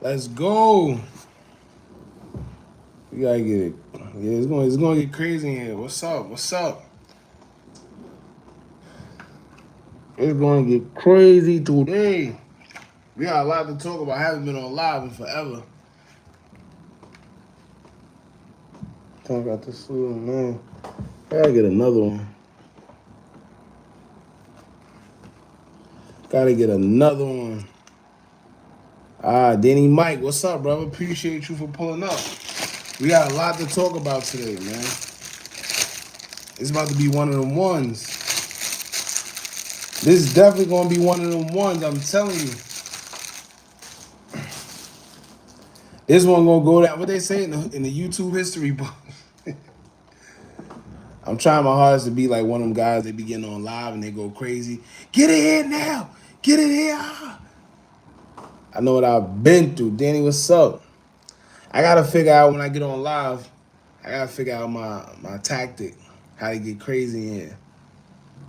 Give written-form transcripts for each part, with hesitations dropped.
Let's go. We gotta get it. Yeah, it's gonna get crazy in here. What's up? What's up? It's gonna get crazy today. We got a lot to talk about. I haven't been on live in forever. Talk about this little man. I gotta get another one. Gotta get another one. Danny Mike, what's up, brother? Appreciate you for pulling up. We got a lot to talk about today, man. It's about to be one of them ones. This is definitely gonna be one of them ones, I'm telling you. This one gonna go down. What they say in the YouTube history book. I'm trying my hardest to be like one of them guys. They be getting on live and they go crazy. Get in here now. Get in here. I know what I've been through. Danny, what's up? I gotta figure out when I get on live. I gotta figure out my tactic, how to get crazy in here.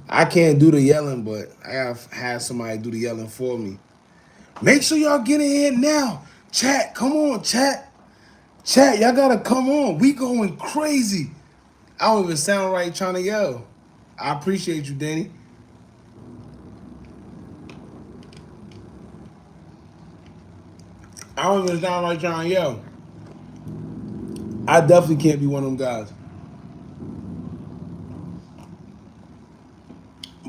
I can't do the yelling, but I gotta have somebody do the yelling for me. Make sure y'all get in here now. Chat, come on, chat. Chat, y'all gotta come on. We going crazy. I don't even sound right trying to yell. I appreciate you, Danny. I don't even sound right trying to yell. I definitely can't be one of them guys.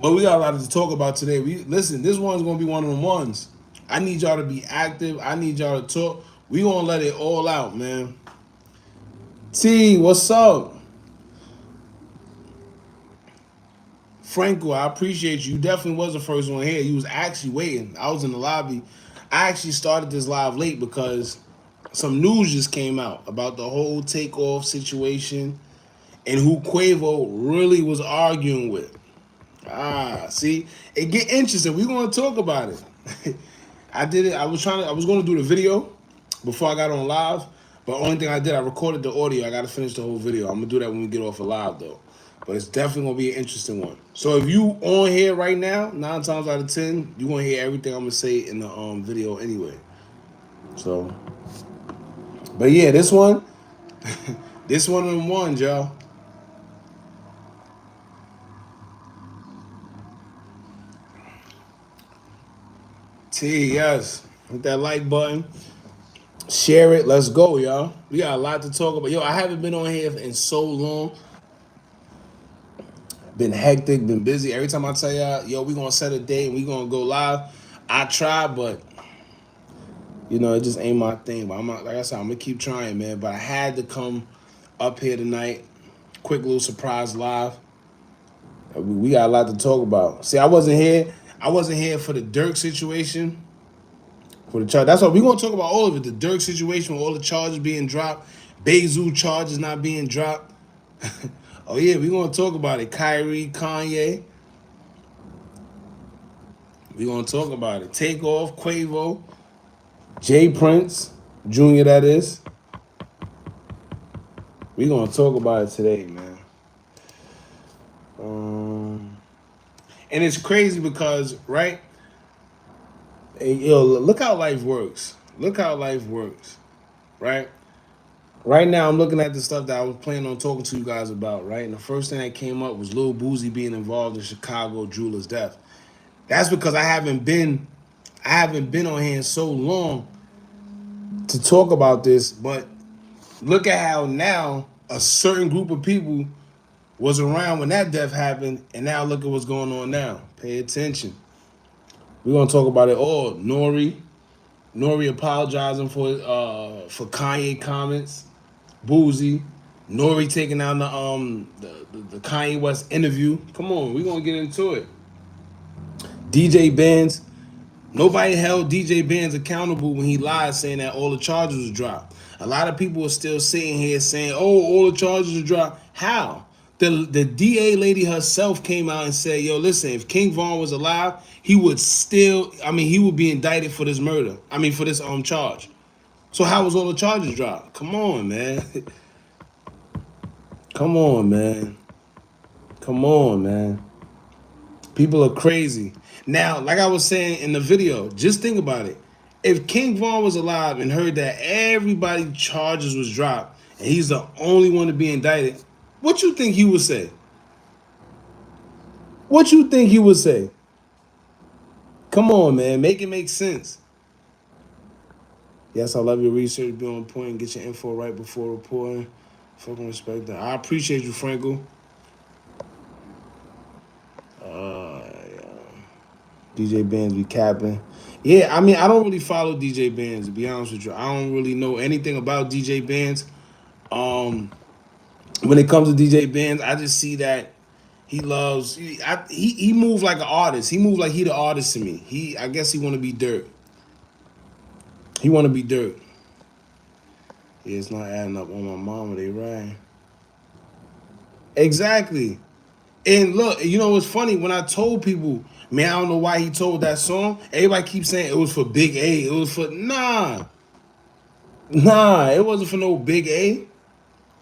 But we got a lot to talk about today. Listen, this one's gonna be one of them ones. I need y'all to be active. I need y'all to talk. We gonna let it all out, man. T, what's up? Franco, I appreciate you. You definitely was the first one here. You was actually waiting. I was in the lobby. I actually started this live late because some news just came out about the whole takeoff situation and who Quavo really was arguing with. See, it get interesting. We're gonna talk about it. I did it. I was gonna do the video before I got on live, but only thing I did, I recorded the audio. I gotta finish the whole video. I'm gonna do that when we get off of live though. But it's definitely gonna be an interesting one. So if you on here right now, 9 times out of 10, you gonna hear everything I'm gonna say in the video anyway. So, but yeah, this one, this one of them ones, y'all. Yes, hit that like button. Share it. Let's go, y'all. We got a lot to talk about. Yo, I haven't been on here in so long. Been hectic, been busy. Every time I tell y'all, yo, we gonna set a date and we gonna go live. I try, but it just ain't my thing. But like I said, I'm gonna keep trying, man. But I had to come up here tonight. Quick little surprise live. We got a lot to talk about. See, I wasn't here. I wasn't here for the Dirk situation. For the charge. That's what we're gonna talk about all of it. The Dirk situation with all the charges being dropped, Bezu charges not being dropped. Oh yeah, we're gonna talk about it. Kyrie, Kanye. We're gonna talk about it. TakeOff, Quavo, J Prince, Jr. That is. We're gonna talk about it today, man. And it's crazy because, right? Yo, look how life works. Look how life works, right? Right now, I'm looking at the stuff that I was planning on talking to you guys about, right? And the first thing that came up was Lil Boosie being involved in Chicago jeweler's death. That's because I haven't been on here in so long to talk about this. But look at how now a certain group of people was around when that death happened, and now look at what's going on now. Pay attention. We're gonna talk about it all. Nori apologizing for Kanye comments. Boozy, Nori taking down the Kanye West interview. Come on, we gonna get into it. DJ Benz. Nobody held DJ Benz accountable when he lied saying that all the charges was dropped. A lot of people are still sitting here saying, "Oh, all the charges are dropped." How? The DA lady herself came out and said, "Yo, listen, if King Von was alive, he would be indicted for this murder. For this charge." So how was all the charges dropped? Come on, man. Come on, man. Come on, man. People are crazy. Now, like I was saying in the video, just think about it. If King Von was alive and heard that everybody charges was dropped and he's the only one to be indicted, what you think he would say? What you think he would say? Come on, man, make it make sense. Yes, I love your research. Be on point. Get your info right before reporting. Fucking respect that. I appreciate you, Frankel. Yeah. DJ Bands be capping. Yeah, I mean, I don't really follow DJ Bands, to be honest with you. I don't really know anything about DJ Bands. Um, when it comes to DJ Bands, I just see that he loves. He moved like an artist. He moved like he the artist to me. I guess he want to be Dirt. He want to be Dirt. Yeah, it's not adding up on my mama. They right. Exactly. And look, you know what's funny? When I told people, man, I don't know why he told that song. Everybody keeps saying it was for Big A. It was for nah. It wasn't for no Big A.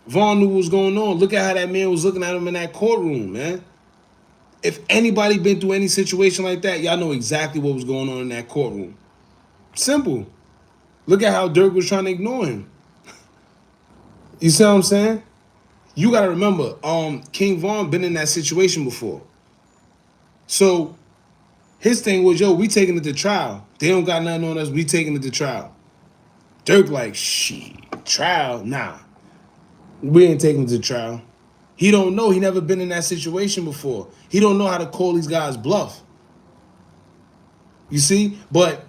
Vaughn knew what was going on. Look at how that man was looking at him in that courtroom, man. If anybody been through any situation like that, y'all know exactly what was going on in that courtroom. Simple. Look at how Dirk was trying to ignore him. You see what I'm saying? You gotta remember, King Vaughn been in that situation before. So his thing was, yo, we taking it to trial. They don't got nothing on us. We taking it to trial. Dirk like, shit, trial? Nah, we ain't taking it to trial. He don't know. He never been in that situation before. He don't know how to call these guys bluff. You see? But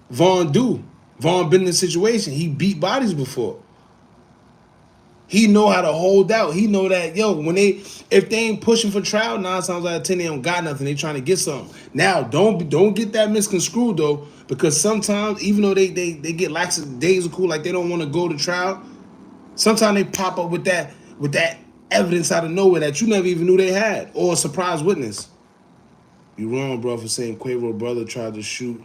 Vaughn do. Vaughn been in the situation. He beat bodies before. He know how to hold out. He know that, yo, if they ain't pushing for trial, 9 times out of 10 they don't got nothing. They trying to get something. Now, don't get that misconstrued though, because sometimes even though they get lax days of cool, like they don't want to go to trial, sometimes they pop up with that evidence out of nowhere that you never even knew they had, or a surprise witness. You wrong, bro, for saying Quavo brother tried to shoot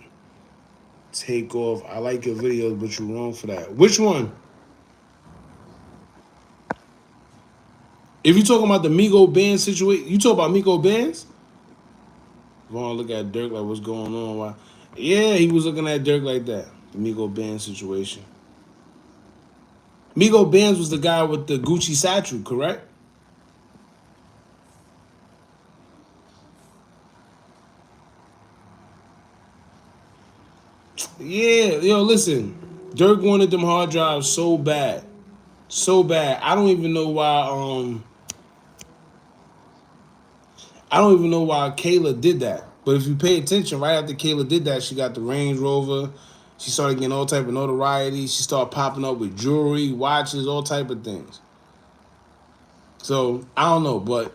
Takeoff. I like your videos, but you wrong for that. Which one? If you talking about the Migos band situation, you talk about Migos bands? Vaughn look at Dirk like what's going on. Why? Yeah, he was looking at Dirk like that. The Migos band situation. Migos bands was the guy with the Gucci satchel, correct? Yeah, yo, listen. Dirk wanted them hard drives so bad. So bad. I don't even know why Kayla did that. But if you pay attention, right after Kayla did that, she got the Range Rover. She started getting all type of notoriety. She started popping up with jewelry, watches, all type of things. So I don't know, but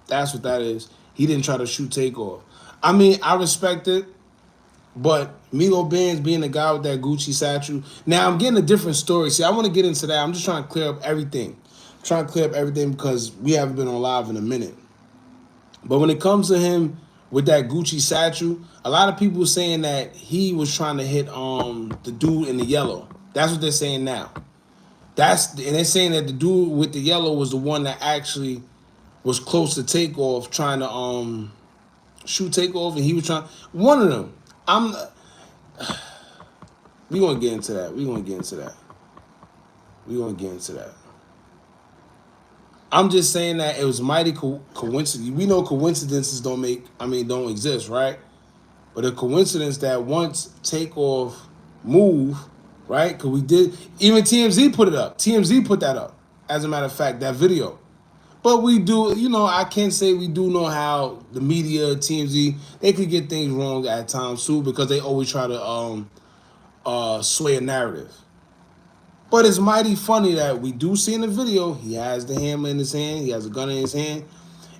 that's what that is. He didn't try to shoot Takeoff. I mean, I respect it, but Milo Benz being the guy with that Gucci satchel. Now I'm getting a different story. See, I want to get into that. I'm just trying to clear up everything. I'm trying to clear up everything because we haven't been on live in a minute. But when it comes to him with that Gucci satchel, a lot of people saying that he was trying to hit the dude in the yellow. That's what they're saying now. And they're saying that the dude with the yellow was the one that actually was close to Takeoff, trying to shoot Takeoff, and he was trying one of them. We gonna get into that. We gonna get into that. We gonna get into that. I'm just saying that it was mighty coincidence. We know coincidences don't exist, right? But a coincidence that once Takeoff move, right? Because we did, even TMZ put it up. TMZ put that up, as a matter of fact, that video. But we do, I can't say we do know how the media, TMZ, they could get things wrong at times too, because they always try to sway a narrative. But it's mighty funny that we do see in the video, he has the hammer in his hand, he has a gun in his hand.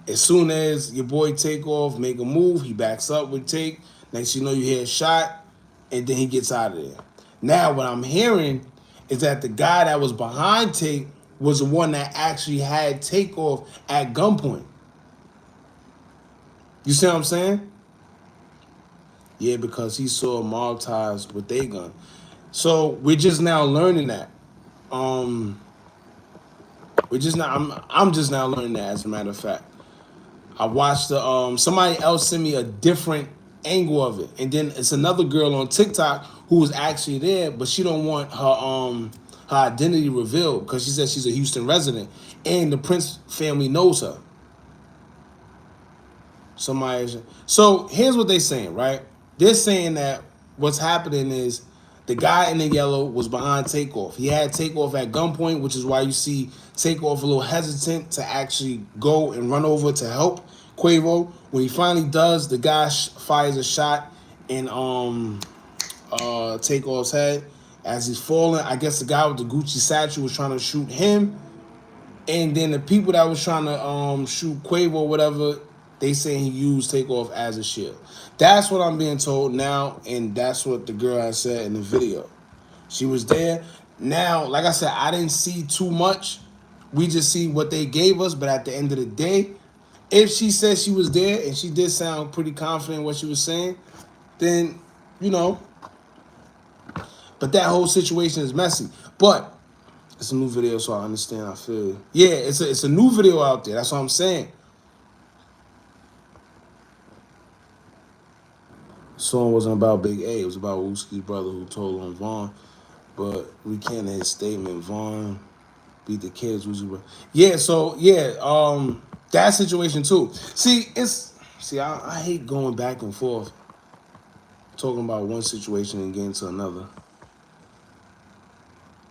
As soon as your boy Takeoff make a move, he backs up with Take. Next you know, you hear a shot, and then he gets out of there. Now, what I'm hearing is that the guy that was behind Take was the one that actually had Takeoff at gunpoint. You see what I'm saying? Yeah, because he saw mob ties with their gun. So we're just now learning that. We're just not. I'm just now learning that. As a matter of fact, I watched somebody else send me a different angle of it. And then it's another girl on TikTok who was actually there, but she don't want her identity revealed because she says she's a Houston resident and the Prince family knows her. So here's what they're saying, right? They're saying that what's happening is the guy in the yellow was behind Takeoff. He had Takeoff at gunpoint, which is why you see Takeoff a little hesitant to actually go and run over to help Quavo. When he finally does, the guy fires a shot in Takeoff's head as he's falling. I guess the guy with the Gucci satchel was trying to shoot him. And then the people that was trying to shoot Quavo or whatever, they say he used Takeoff as a shield. That's what I'm being told now, and that's what the girl has said in the video. She was there. Now, like I said, I didn't see too much. We just see what they gave us, but at the end of the day, if she said she was there and she did sound pretty confident in what she was saying, then, you know, but that whole situation is messy. But it's a new video, so I understand. I feel yeah, it's a new video out there. That's what I'm saying. The song wasn't about Big A. It was about Wooski's brother who told on Vaughn. But we can't his statement. Vaughn beat the kids. Yeah. So yeah. That situation too. I hate going back and forth, talking about one situation and getting to another.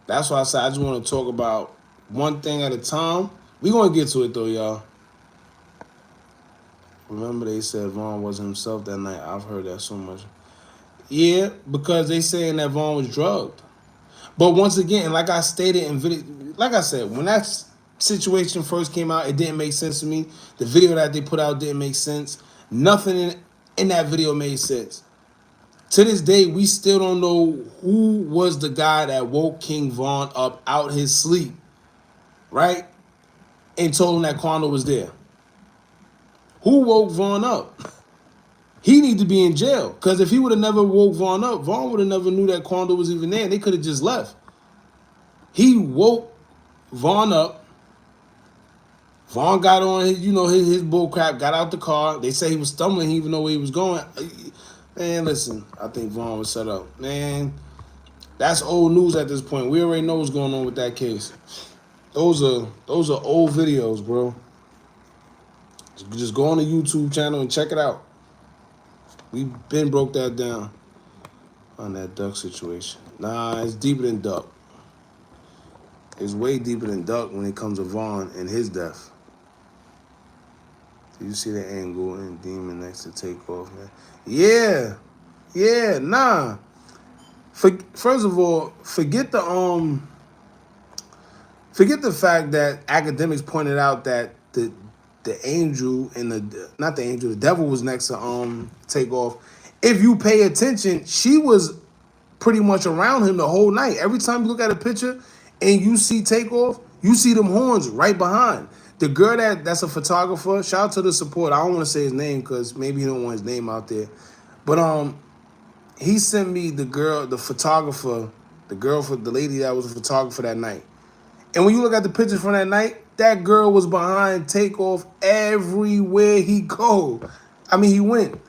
That's why I said I just want to talk about one thing at a time. We gonna get to it though, y'all. Remember they said Vaughn wasn't himself that night. I've heard that so much. Yeah, because they saying that Vaughn was drugged. But once again, like I stated in video, like I said, when that situation first came out, it didn't make sense to me. The video that they put out didn't make sense. Nothing in that video made sense. To this day, we still don't know who was the guy that woke King Von up out his sleep, right? And told him that Quando was there. Who woke Von up? He need to be in jail. Because if he would have never woke Von up, Von would have never knew that Quando was even there. And they could have just left. He woke Von up. Von got on his bull crap, got out the car. They say he was stumbling. He didn't even know where he was going. Man, listen, I think Vaughn was set up. Man, that's old news at this point. We already know what's going on with that case. Those are old videos, bro. Just go on the YouTube channel and check it out. We've been broke that down on that Duck situation. Nah, it's deeper than Duck. It's way deeper than Duck when it comes to Vaughn and his death. Do you see the angle and Demon next to Takeoff, man? Yeah, nah. First of all, forget the fact that academics pointed out that the angel and the devil was next to Takeoff. If you pay attention, she was pretty much around him the whole night. Every time you look at a picture and you see Takeoff, you see them horns right behind. The girl that's a photographer, shout out to the support. I don't want to say his name because maybe he don't want his name out there. But he sent me the photographer, the lady that was a photographer that night. And when you look at the pictures from that night, that girl was behind Takeoff everywhere he he went.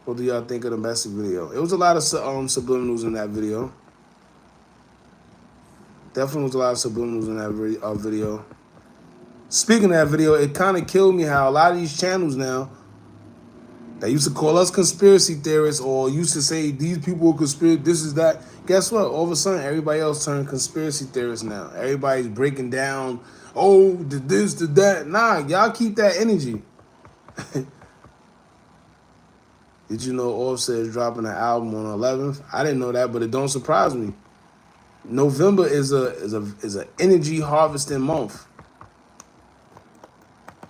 What do y'all think of the messy video? It was a lot of subliminals in that video. Definitely was a lot of subliminals in that video. Speaking of that video, it kind of killed me how a lot of these channels now that used to call us conspiracy theorists or used to say these people are conspiracy, this is that. Guess what? All of a sudden, everybody else turned conspiracy theorists now. Everybody's breaking down, the this, the that. Nah, y'all keep that energy. Did you know Offset is dropping an album on 11th? I didn't know that, but it don't surprise me. November is a energy harvesting month.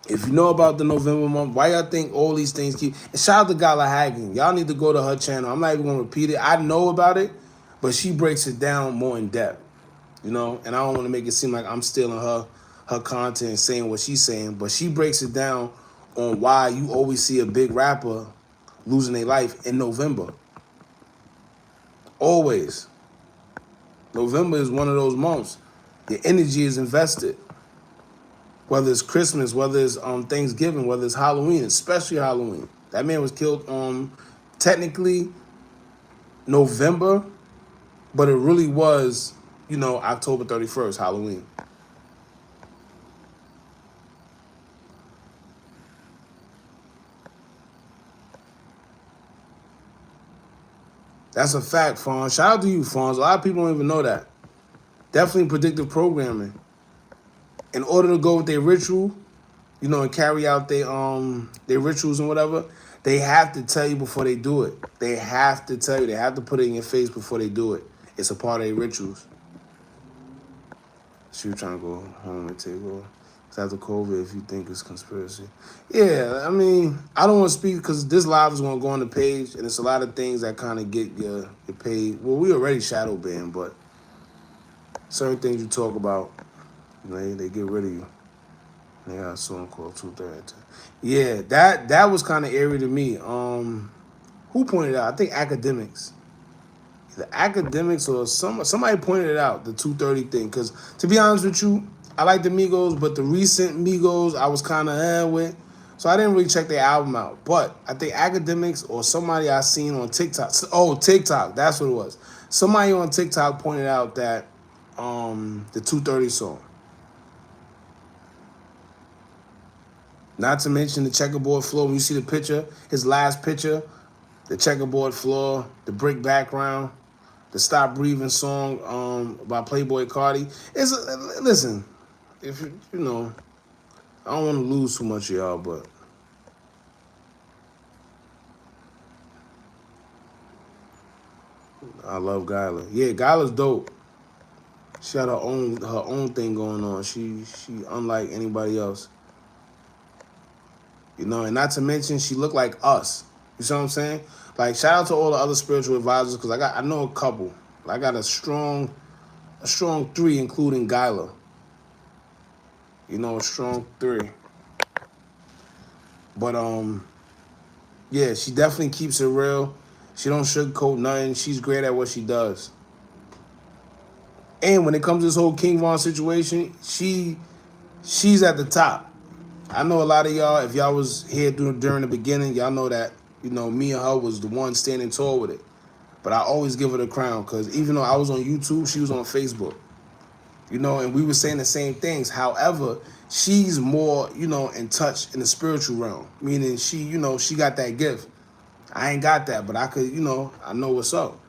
If you know about the November month, why y'all think all these things keep... And shout out to Gala Hagen. Y'all need to go to her channel. I'm not even going to repeat it. I know about it, but she breaks it down more in depth. And I don't want to make it seem like I'm stealing her content and saying what she's saying, but she breaks it down on why you always see a big rapper losing their life in November. Always. November is one of those months. Your energy is invested. whether it's Christmas, whether it's Thanksgiving, whether it's Halloween, especially Halloween. That man was killed technically November, but it really was, October 31st, Halloween. That's a fact, Fonz. Shout out to you, Fonz. A lot of people don't even know that. Definitely predictive programming. In order to go with their ritual, and carry out their rituals and whatever, they have to tell you before they do it. They have to tell you. They have to put it in your face before they do it. It's a part of their rituals. She was trying to go home and take over. It's after COVID, if you think it's conspiracy. Yeah, I mean, I don't want to speak because this live is going to go on the page, and it's a lot of things that kind of get your page. Well, we already shadow banned, but certain things you talk about, they get rid of you. They got a song called 230. Yeah, that was kind of eerie to me. Who pointed out? I think academics. The academics or somebody pointed it out, the 230 thing. Because to be honest with you, I like the Migos, but the recent Migos I was kind of with. So I didn't really check their album out. But I think academics or somebody I seen on TikTok. Oh, TikTok, that's what it was. Somebody on TikTok pointed out that the 230 song. Not to mention the checkerboard floor. When you see the picture, his last picture, the checkerboard floor, the brick background, the Stop Breathing song by Playboy Cardi. Listen, if I don't want to lose too much of y'all, but I love Gyla. Yeah, Gyla's dope. She had her own thing going on. She unlike anybody else. And not to mention she looked like us. You see what I'm saying? Like, shout out to all the other spiritual advisors because I know a couple. I got a strong 3, including Gyla. A strong 3. But yeah, she definitely keeps it real. She don't sugarcoat nothing. She's great at what she does. And when it comes to this whole King Von situation, she's at the top. I know a lot of y'all, if y'all was here during the beginning, y'all know that, me and her was the one standing tall with it. But I always give her the crown because even though I was on YouTube, she was on Facebook. And we were saying the same things. However, she's more, in touch in the spiritual realm. Meaning she got that gift. I ain't got that, but I could, I know what's up.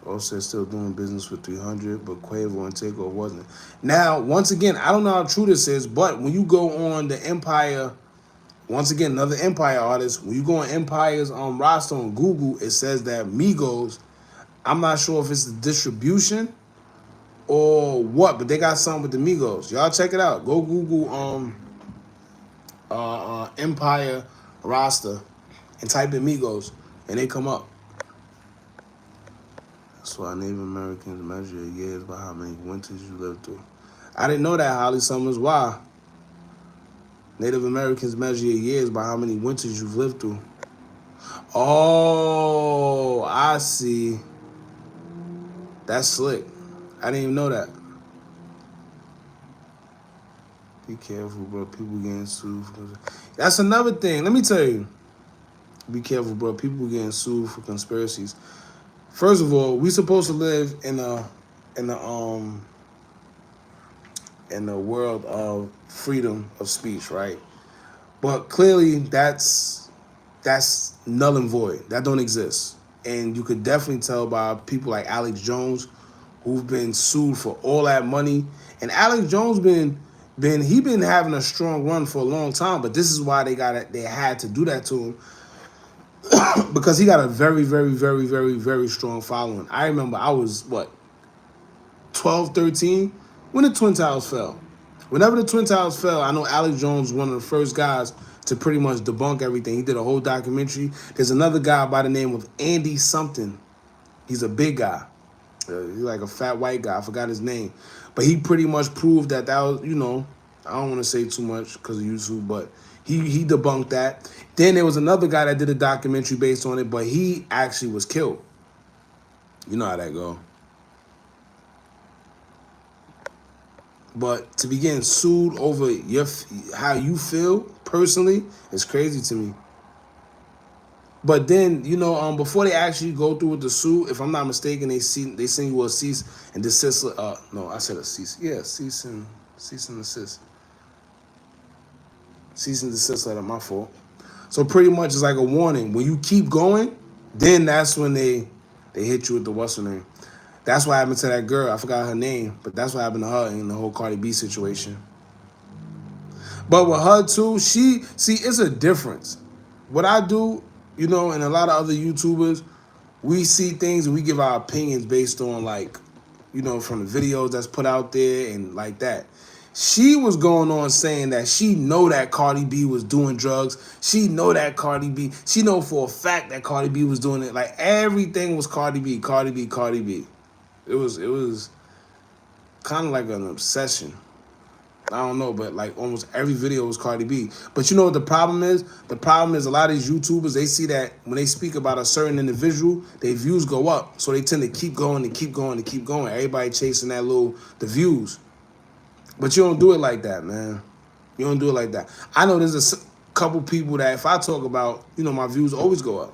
Also still doing business with 300, but Quavo and TakeOff wasn't. Now, once again, I don't know how true this is, but when you go on the Empire, once again, another Empire artist, when you go on Empire's roster on Google, it says that Migos, I'm not sure if it's the distribution or what, but they got something with the Migos. Y'all check it out. Go Google Empire roster and type in Migos, and they come up. That's why Native Americans measure years by how many winters you lived through. I didn't know that, Holly Summers. Why? Native Americans measure your years by how many winters you've lived through. Oh, I see. That's slick. I didn't even know that. Be careful, bro. People getting sued. That's another thing. Let me tell you. Be careful, bro. People getting sued for conspiracies. First of all, we supposed to live in the world of freedom of speech, right? But clearly that's null and void. That don't exist. And you could definitely tell by people like Alex Jones, who've been sued for all that money. And Alex Jones been having a strong run for a long time, but this is why they had to do that to him. Because he got a very, very, very, very, very strong following. I remember I was, 12, 13, when the Twin Towers fell. Whenever the Twin Towers fell, I know Alex Jones was one of the first guys to pretty much debunk everything. He did a whole documentary. There's another guy by the name of Andy something. He's a big guy. He's like a fat white guy. I forgot his name. But he pretty much proved that was, I don't want to say too much because of YouTube, but he debunked that. Then there was another guy that did a documentary based on it, but he actually was killed. You know how that go. But to be getting sued over how you feel personally is crazy to me. But then, before they actually go through with the suit, if I'm not mistaken, they send you a cease and desist. No, I said a cease. Yeah, cease and desist. Cease and desist letter. My fault. So pretty much it's like a warning. When you keep going, then that's when they hit you with the what's her name. That's what happened to that girl. I forgot her name, but that's what happened to her in the whole Cardi B situation. But with her too, it's a difference. What I do, and a lot of other YouTubers, we see things and we give our opinions based on like, from the videos that's put out there and like that. She was going on saying that she know that Cardi B was doing drugs. She know that Cardi B. She know for a fact that Cardi B was doing it. Like everything was Cardi B, Cardi B, Cardi B. It was kind of like an obsession. I don't know, but like almost every video was Cardi B. But you know what the problem is? The problem is a lot of these YouTubers, they see that when they speak about a certain individual, their views go up. So they tend to keep going and keep going and keep going. Everybody chasing the views. But you don't do it like that, man. You don't do it like that. I know there's a couple people that if I talk about, my views always go up.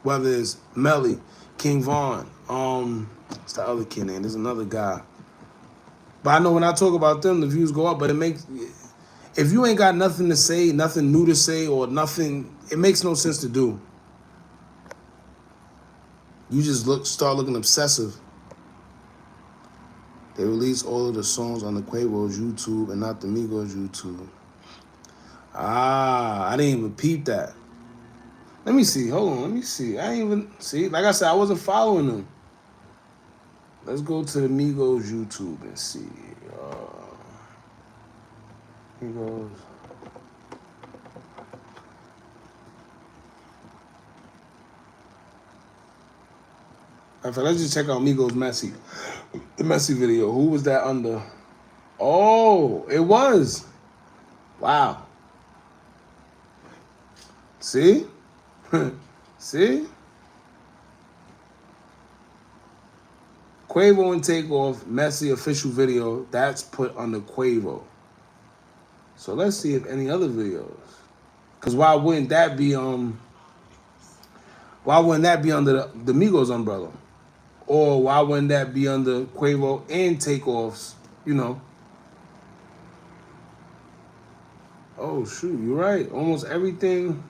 Whether it's Melly, King Von, what's the other kid name? There's another guy. But I know when I talk about them, the views go up. But if you ain't got nothing to say, nothing new to say, or nothing, it makes no sense to do. You just start looking obsessive. They released all of the songs on the Quavo's YouTube and not the Migos YouTube. I didn't even peep that. Let me see. Hold on. Let me see. I didn't even see. Like I said, I wasn't following them. Let's go to the Migos YouTube and see. Migos. In fact, let's just check out Migos Messy. The Messy video. Who was that under? Oh, it was. Wow. See? See? Quavo and TakeOff Messy official video. That's put under Quavo. So let's see if any other videos. Cause why wouldn't that be under the Migos umbrella? Or why wouldn't that be under Quavo and TakeOff's, Oh shoot, you're right. Almost everything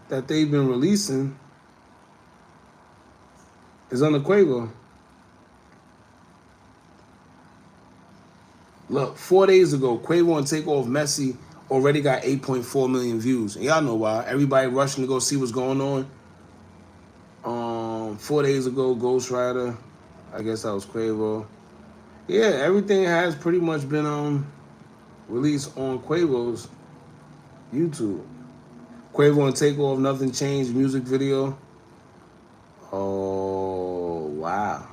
that they've been releasing is under Quavo. Look, 4 days ago, Quavo and TakeOff Messy already got 8.4 million views. And y'all know why. Everybody rushing to go see what's going on. 4 days ago, Ghost Rider. I guess that was Quavo. Yeah, everything has pretty much been released on Quavo's YouTube. Quavo and TakeOff Nothing Changed music video. Oh, wow.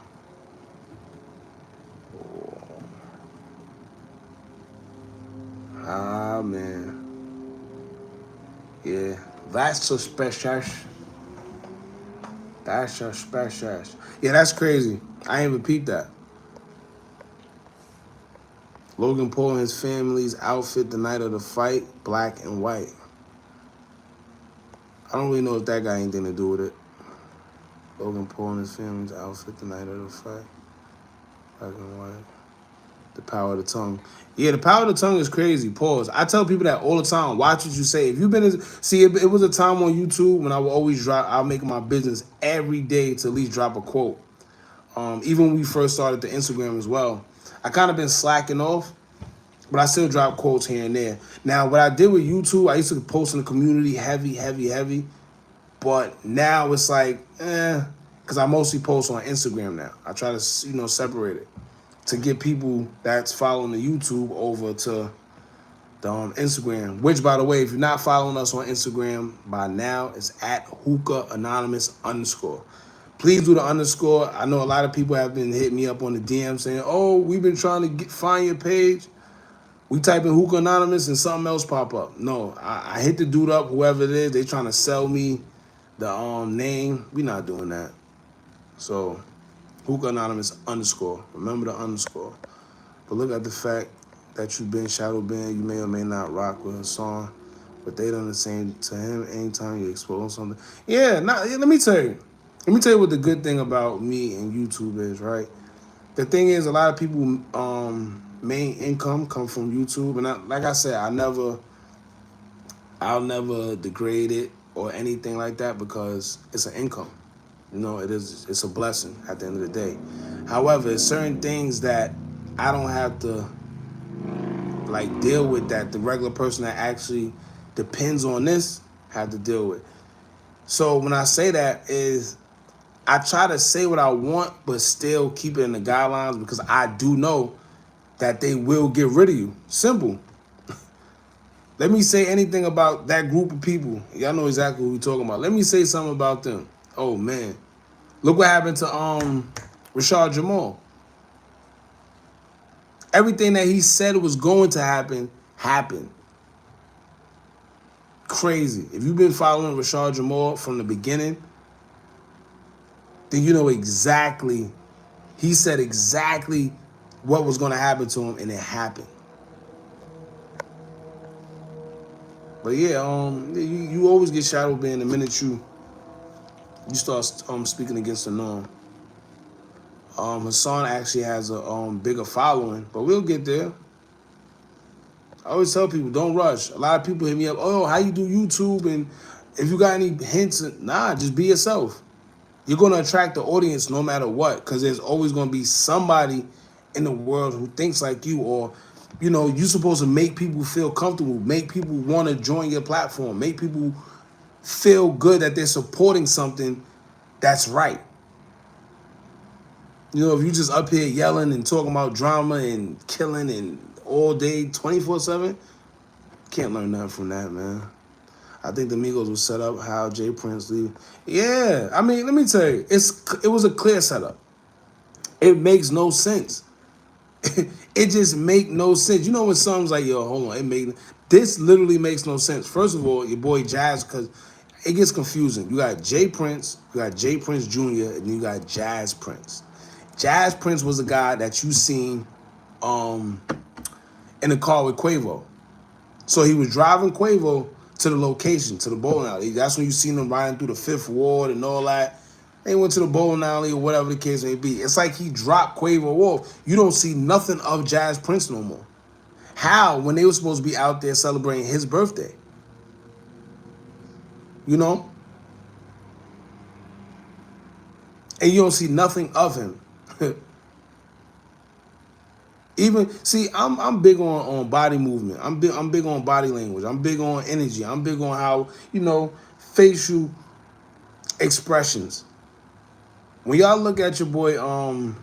Ah, man. Yeah. That's suspicious. That's suspicious. Yeah, that's crazy. I ain't even peeped that. Logan Paul and his family's outfit the night of the fight, black and white. I don't really know if that got anything to do with it. Logan Paul and his family's outfit the night of the fight, black and white. The power of the tongue. Yeah, the power of the tongue is crazy. Pause. I tell people that all the time. Watch what you say. If you've been, it was a time on YouTube when I would always I'll make my business every day to at least drop a quote. Even when we first started the Instagram as well. I kind of been slacking off, but I still drop quotes here and there. Now, what I did with YouTube, I used to post in the community heavy. But now it's like, because I mostly post on Instagram now. I try to, separate it to get people that's following the YouTube over to the Instagram. Which, by the way, if you're not following us on Instagram by now, it's at Hookah Anonymous _ Please do the _ I know a lot of people have been hitting me up on the DM saying, oh, we've been trying to find your page. We type in Hookah Anonymous and something else pop up. No, I hit the dude up, whoever it is. They trying to sell me the name. We not doing that. So Hookah Anonymous underscore. Remember the underscore. But look at the fact that you've been shadow banned. You may or may not rock with a song, but they done the same to him anytime you expose something. Yeah, let me tell you. Let me tell you what the good thing about me and YouTube is, right? The thing is, a lot of people main income come from YouTube, and like I said, I'll never degrade it or anything like that because it's an income. You know, it's a blessing at the end of the day. However, it's certain things that I don't have to like deal with that the regular person that actually depends on this have to deal with. So when I say that is I try to say what I want, but still keep it in the guidelines because I do know that they will get rid of you. Simple. Let me say anything about that group of people. Y'all know exactly who we're talking about. Let me say something about them. Oh man. Look what happened to Rashad Jamal. Everything that he said was going to happen, happened. Crazy. If you've been following Rashad Jamal from the beginning, then you know exactly, he said exactly what was going to happen to him, and it happened. But yeah, you always get shadow banned the minute you start speaking against the norm. Hassan actually has a bigger following, but we'll get there. I always tell people, don't rush. A lot of people hit me up, oh, how you do YouTube? And if you got any hints, nah, just be yourself. You're going to attract the audience no matter what, because there's always going to be somebody in the world who thinks like you, or, you know, you're supposed to make people feel comfortable, make people want to join your platform, make people feel good that they're supporting something that's right. You know, if you just up here yelling and talking about drama and killing and all day, 24/7, can't learn nothing from that, man. I think the Migos was set up how Jay Prince leave. Yeah, I mean, let me tell you, it was a clear setup. It makes no sense. It just make no sense. You know when something's like, yo, hold on, this literally makes no sense. First of all, your boy Jazz, because it gets confusing. You got Jay Prince, you got Jay Prince Jr., and you got Jazz Prince. Jazz Prince was a guy that you seen in the car with Quavo. So he was driving Quavo to the location, to the bowling alley. That's when you seen him riding through the Fifth Ward and all that. They went to the bowling alley or whatever the case may be. It's like he dropped Quavo off. You don't see nothing of Jazz Prince no more. How? When they were supposed to be out there celebrating his birthday. You know? And you don't see nothing of him. Even see, I'm big on body movement. I'm big on body language. I'm big on energy. I'm big on how, you know, facial expressions. When y'all look at your boy,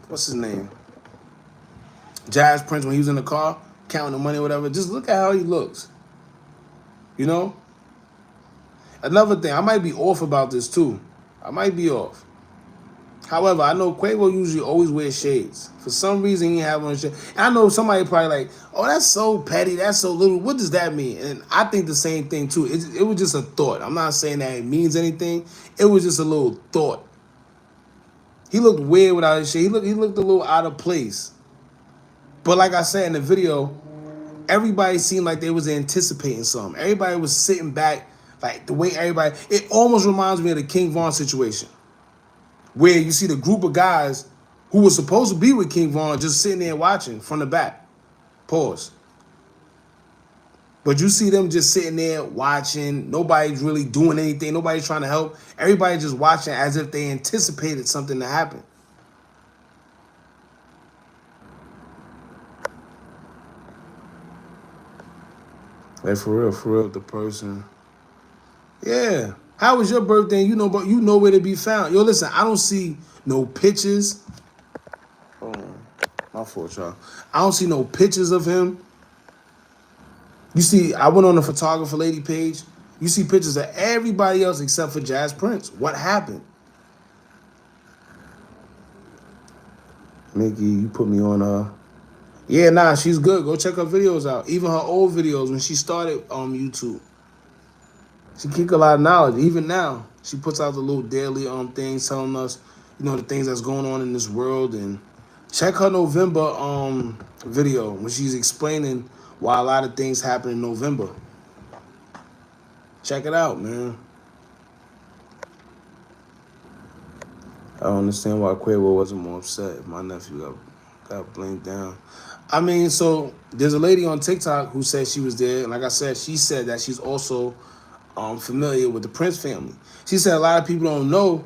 what's his name? Jazz Prince, when he was in the car counting the money or whatever, just look at how he looks. You know? Another thing, I might be off about this too. I might be off. However, I know Quavo usually always wears shades. For some reason, he have on shades. I know somebody probably like, oh, that's so petty. That's so little. What does that mean? And I think the same thing, too. It was just a thought. I'm not saying that it means anything. It was just a little thought. He looked weird without his shade. He looked a little out of place. But like I said in the video, everybody seemed like they was anticipating something. Everybody was sitting back, like the way everybody... It almost reminds me of the King Von situation, where you see the group of guys who were supposed to be with King Von just sitting there watching from the back. Pause. But you see them just sitting there watching. Nobody's really doing anything. Nobody's trying to help. Everybody just watching as if they anticipated something to happen. Like for real, the person. Yeah. How was your birthday? You know, but you know where to be found. Yo, listen, I don't see no pictures. Oh, my fault, y'all. I don't see no pictures of him. You see, I went on the photographer lady page. You see pictures of everybody else except for Jazz Prince. What happened? Mickey, you put me on Yeah, nah, she's good. Go check her videos out. Even her old videos when she started on YouTube. She kick a lot of knowledge. Even now, she puts out the little daily things telling us, the things that's going on in this world. And check her November video when she's explaining why a lot of things happen in November. Check it out, man. I don't understand why Quavo wasn't more upset if my nephew got blamed down. I mean, so there's a lady on TikTok who said she was there, and like I said, she said that she's also familiar with the Prince family. She said a lot of people don't know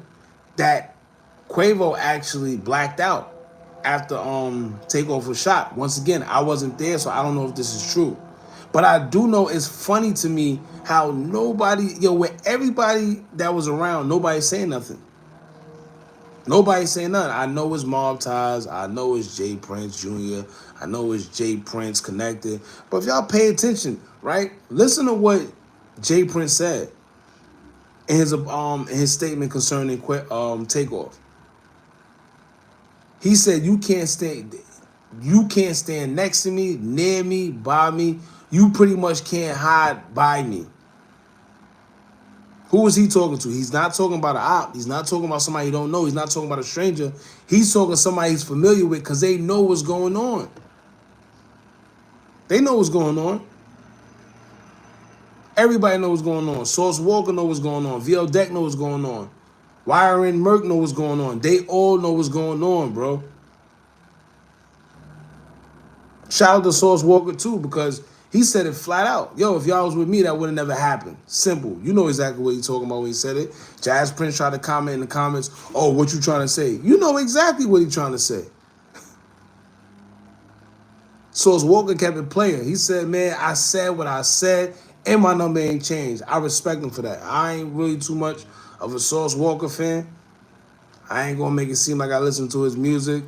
that Quavo actually blacked out after Takeoff was shot. Once again, I wasn't there, so I don't know if this is true. But I do know it's funny to me how nobody, with everybody that was around, nobody's saying nothing. Nobody's saying nothing. I know it's Mob Ties. I know it's Jay Prince Jr. I know it's Jay Prince connected. But if y'all pay attention, right, listen to what Jay Prince said in his statement concerning Takeoff. He said, you can't stand next to me, near me, by me. You pretty much can't hide by me. Who is he talking to? He's not talking about an op. He's not talking about somebody he don't know. He's not talking about a stranger. He's talking to somebody he's familiar with because they know what's going on. They know what's going on. Everybody knows what's going on. Sauce Walker knows what's going on. VL Deck knows what's going on. Wire and Merc know what's going on. They all know what's going on, bro. Shout out to Sauce Walker too, because he said it flat out. Yo, if y'all was with me, that would have never happened. Simple. You know exactly what he's talking about when he said it. Jazz Prince tried to comment in the comments, oh, what you trying to say? You know exactly what he's trying to say. Sauce Walker kept it playing. He said, man, I said what I said, and my number ain't changed. I respect him for that. I ain't really too much of a Sauce Walker fan. I ain't gonna make it seem like I listen to his music.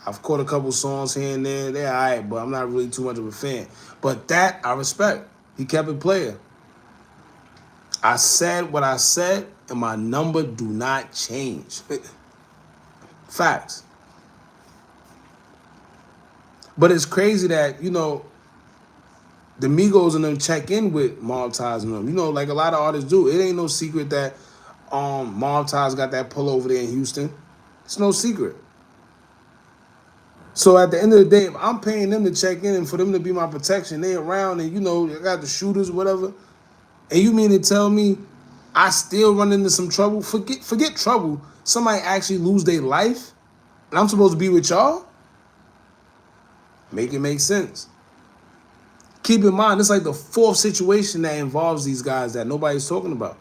I've caught a couple songs here and there. They're all right, but I'm not really too much of a fan. But that, I respect. He kept it playing. I said what I said, and my number do not change. Facts. But it's crazy that, the Migos and them check in with Mob Ties and them. Like a lot of artists do. It ain't no secret that Mob Ties got that pull over there in Houston. It's no secret. So at the end of the day, if I'm paying them to check in and for them to be my protection, they around and, they got the shooters, whatever, and you mean to tell me I still run into some trouble? Forget trouble. Somebody actually lose their life and I'm supposed to be with y'all? Make it make sense. Keep in mind, it's like the fourth situation that involves these guys that nobody's talking about.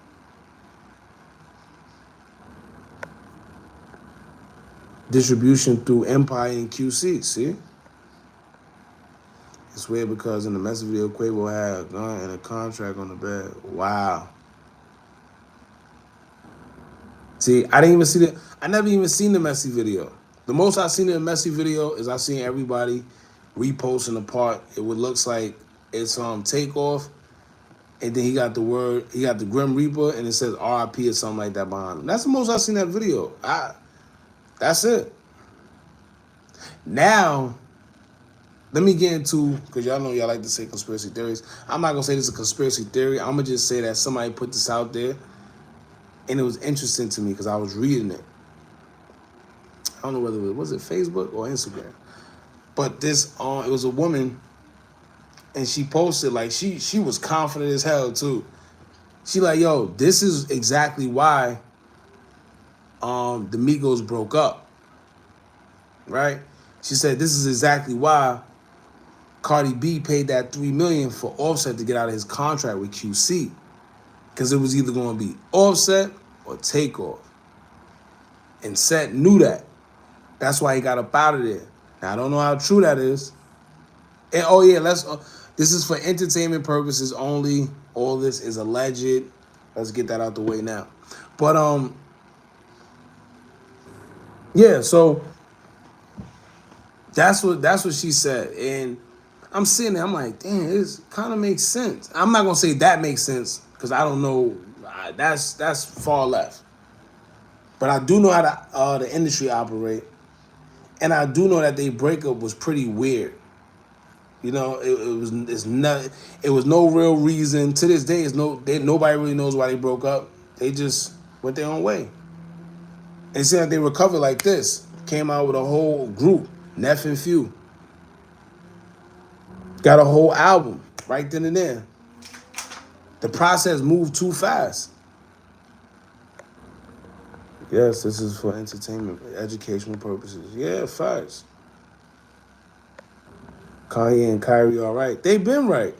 Distribution through Empire and QC, see? It's weird because in the message video, Quavo had a gun and a contract on the bed. Wow. See, I never even seen the Messy video. The most I've seen in the Messy video is I've seen everybody reposting the part. It would looks like it's Takeoff, and then he got the Grim Reaper, and it says RIP or something like that behind him. That's the most I've seen that video. That's it. Now, let me get into, because y'all know y'all like to say conspiracy theories. I'm not going to say this is a conspiracy theory. I'm going to just say that somebody put this out there, and it was interesting to me because I was reading it. I don't know whether it was Facebook or Instagram. But this, it was a woman, and she posted, like, she was confident as hell, too. She like, yo, this is exactly why the Migos broke up, right? She said this is exactly why Cardi B paid that $3 million for Offset to get out of his contract with QC, because it was either going to be Offset or Takeoff, and Set knew that. That's why he got up out of there. Now I don't know how true that is. And oh yeah, this is for entertainment purposes only. All this is alleged. Let's get that out the way now. But yeah, so that's what she said. And I'm sitting there, I'm like, damn, this kind of makes sense. I'm not gonna say that makes sense, because I don't know. That's far left. But I do know how the industry operate. And I do know that their breakup was pretty weird. It was no real reason. To this day, nobody really knows why they broke up. They just went their own way. And said they recovered like this. Came out with a whole group, Neff and Few. Got a whole album right then and there. The process moved too fast. Yes, this is for entertainment, educational purposes. Yeah, facts. Kanye and Kyrie all right. They been right.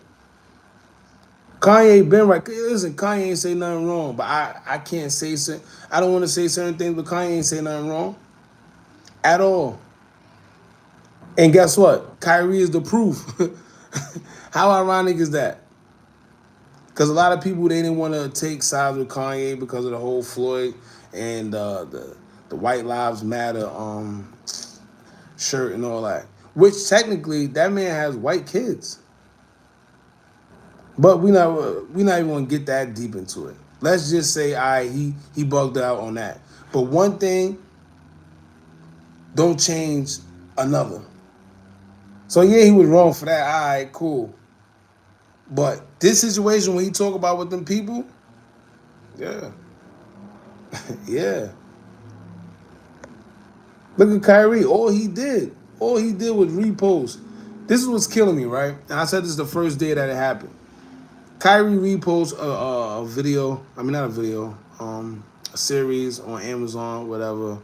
Kanye been right. Listen, Kanye ain't say nothing wrong, but I can't say I don't want to say certain things, but Kanye ain't say nothing wrong at all. And guess what? Kyrie is the proof. How ironic is that? Because a lot of people they didn't want to take sides with Kanye because of the whole Floyd and the White Lives Matter shirt and all that. Which technically that man has white kids, but we not even gonna get that deep into it. Let's just say he bugged out on that. But one thing don't change another. So yeah, he was wrong for that. All right, cool. But this situation when he talk about with them people, yeah, yeah. Look at Kyrie. All he did was repost. This is what's killing me, right? And I said this is the first day that it happened. Kyrie reposts a video. I mean, not a video. A series on Amazon, whatever.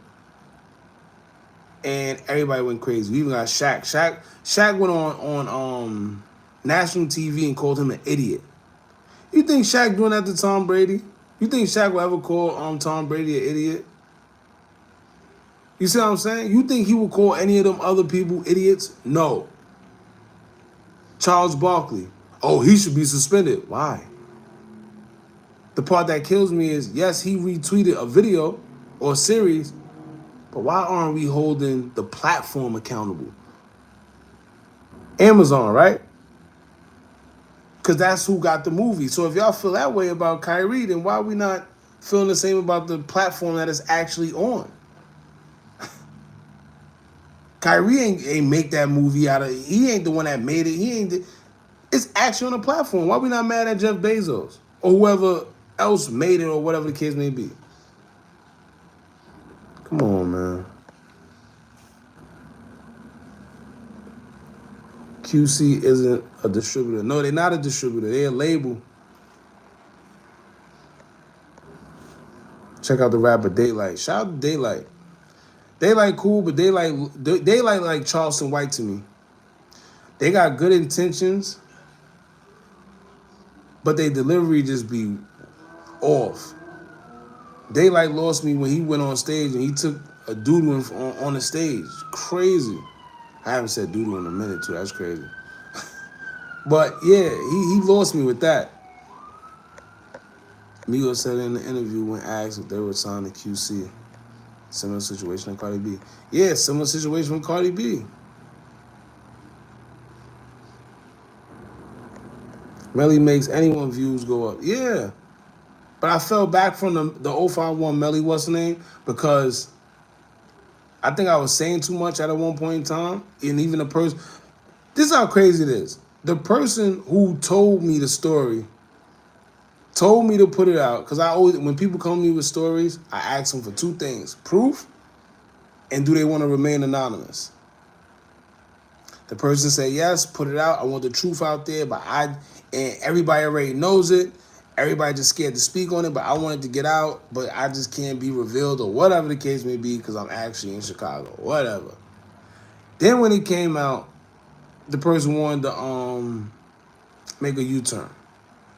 And everybody went crazy. We even got Shaq. Shaq went on national TV and called him an idiot. You think Shaq doing that to Tom Brady? You think Shaq will ever call Tom Brady an idiot? You see what I'm saying? You think he would call any of them other people idiots? No. Charles Barkley. Oh, he should be suspended. Why? The part that kills me is, yes, he retweeted a video or a series, but why aren't we holding the platform accountable? Amazon, right? Because that's who got the movie. So if y'all feel that way about Kyrie, then why are we not feeling the same about the platform that is actually on? Kyrie ain't make that movie out of. He ain't the one that made it. It's actually on the platform. Why we not mad at Jeff Bezos or whoever else made it or whatever the case may be? Come on, man. QC isn't a distributor. No, they're not a distributor. They're a label. Check out the rapper Daylight. Shout out to Daylight. Daylight cool, but Daylight like Charleston White to me. They got good intentions, but their delivery just be off. Daylight lost me when he went on stage and he took a doodle on the stage. Crazy. I haven't said doodle in a minute too. That's crazy. But yeah, he lost me with that. Migos said in the interview when asked if they were signed to QC. Similar situation with Cardi B. Yeah, similar situation with Cardi B. Melly makes anyone views go up. Yeah. But I fell back from the 051 Melly, what's the name? Because I think I was saying too much at one point in time. And even the person, this is how crazy it is. The person who told me the story told me to put it out. Because I always, when people come to me with stories, I ask them for two things: proof, and do they want to remain anonymous? The person said, yes, put it out. I want the truth out there, and everybody already knows it. Everybody just scared to speak on it, but I wanted to get out, but I just can't be revealed or whatever the case may be because I'm actually in Chicago, whatever. Then when it came out, the person wanted to make a U-turn,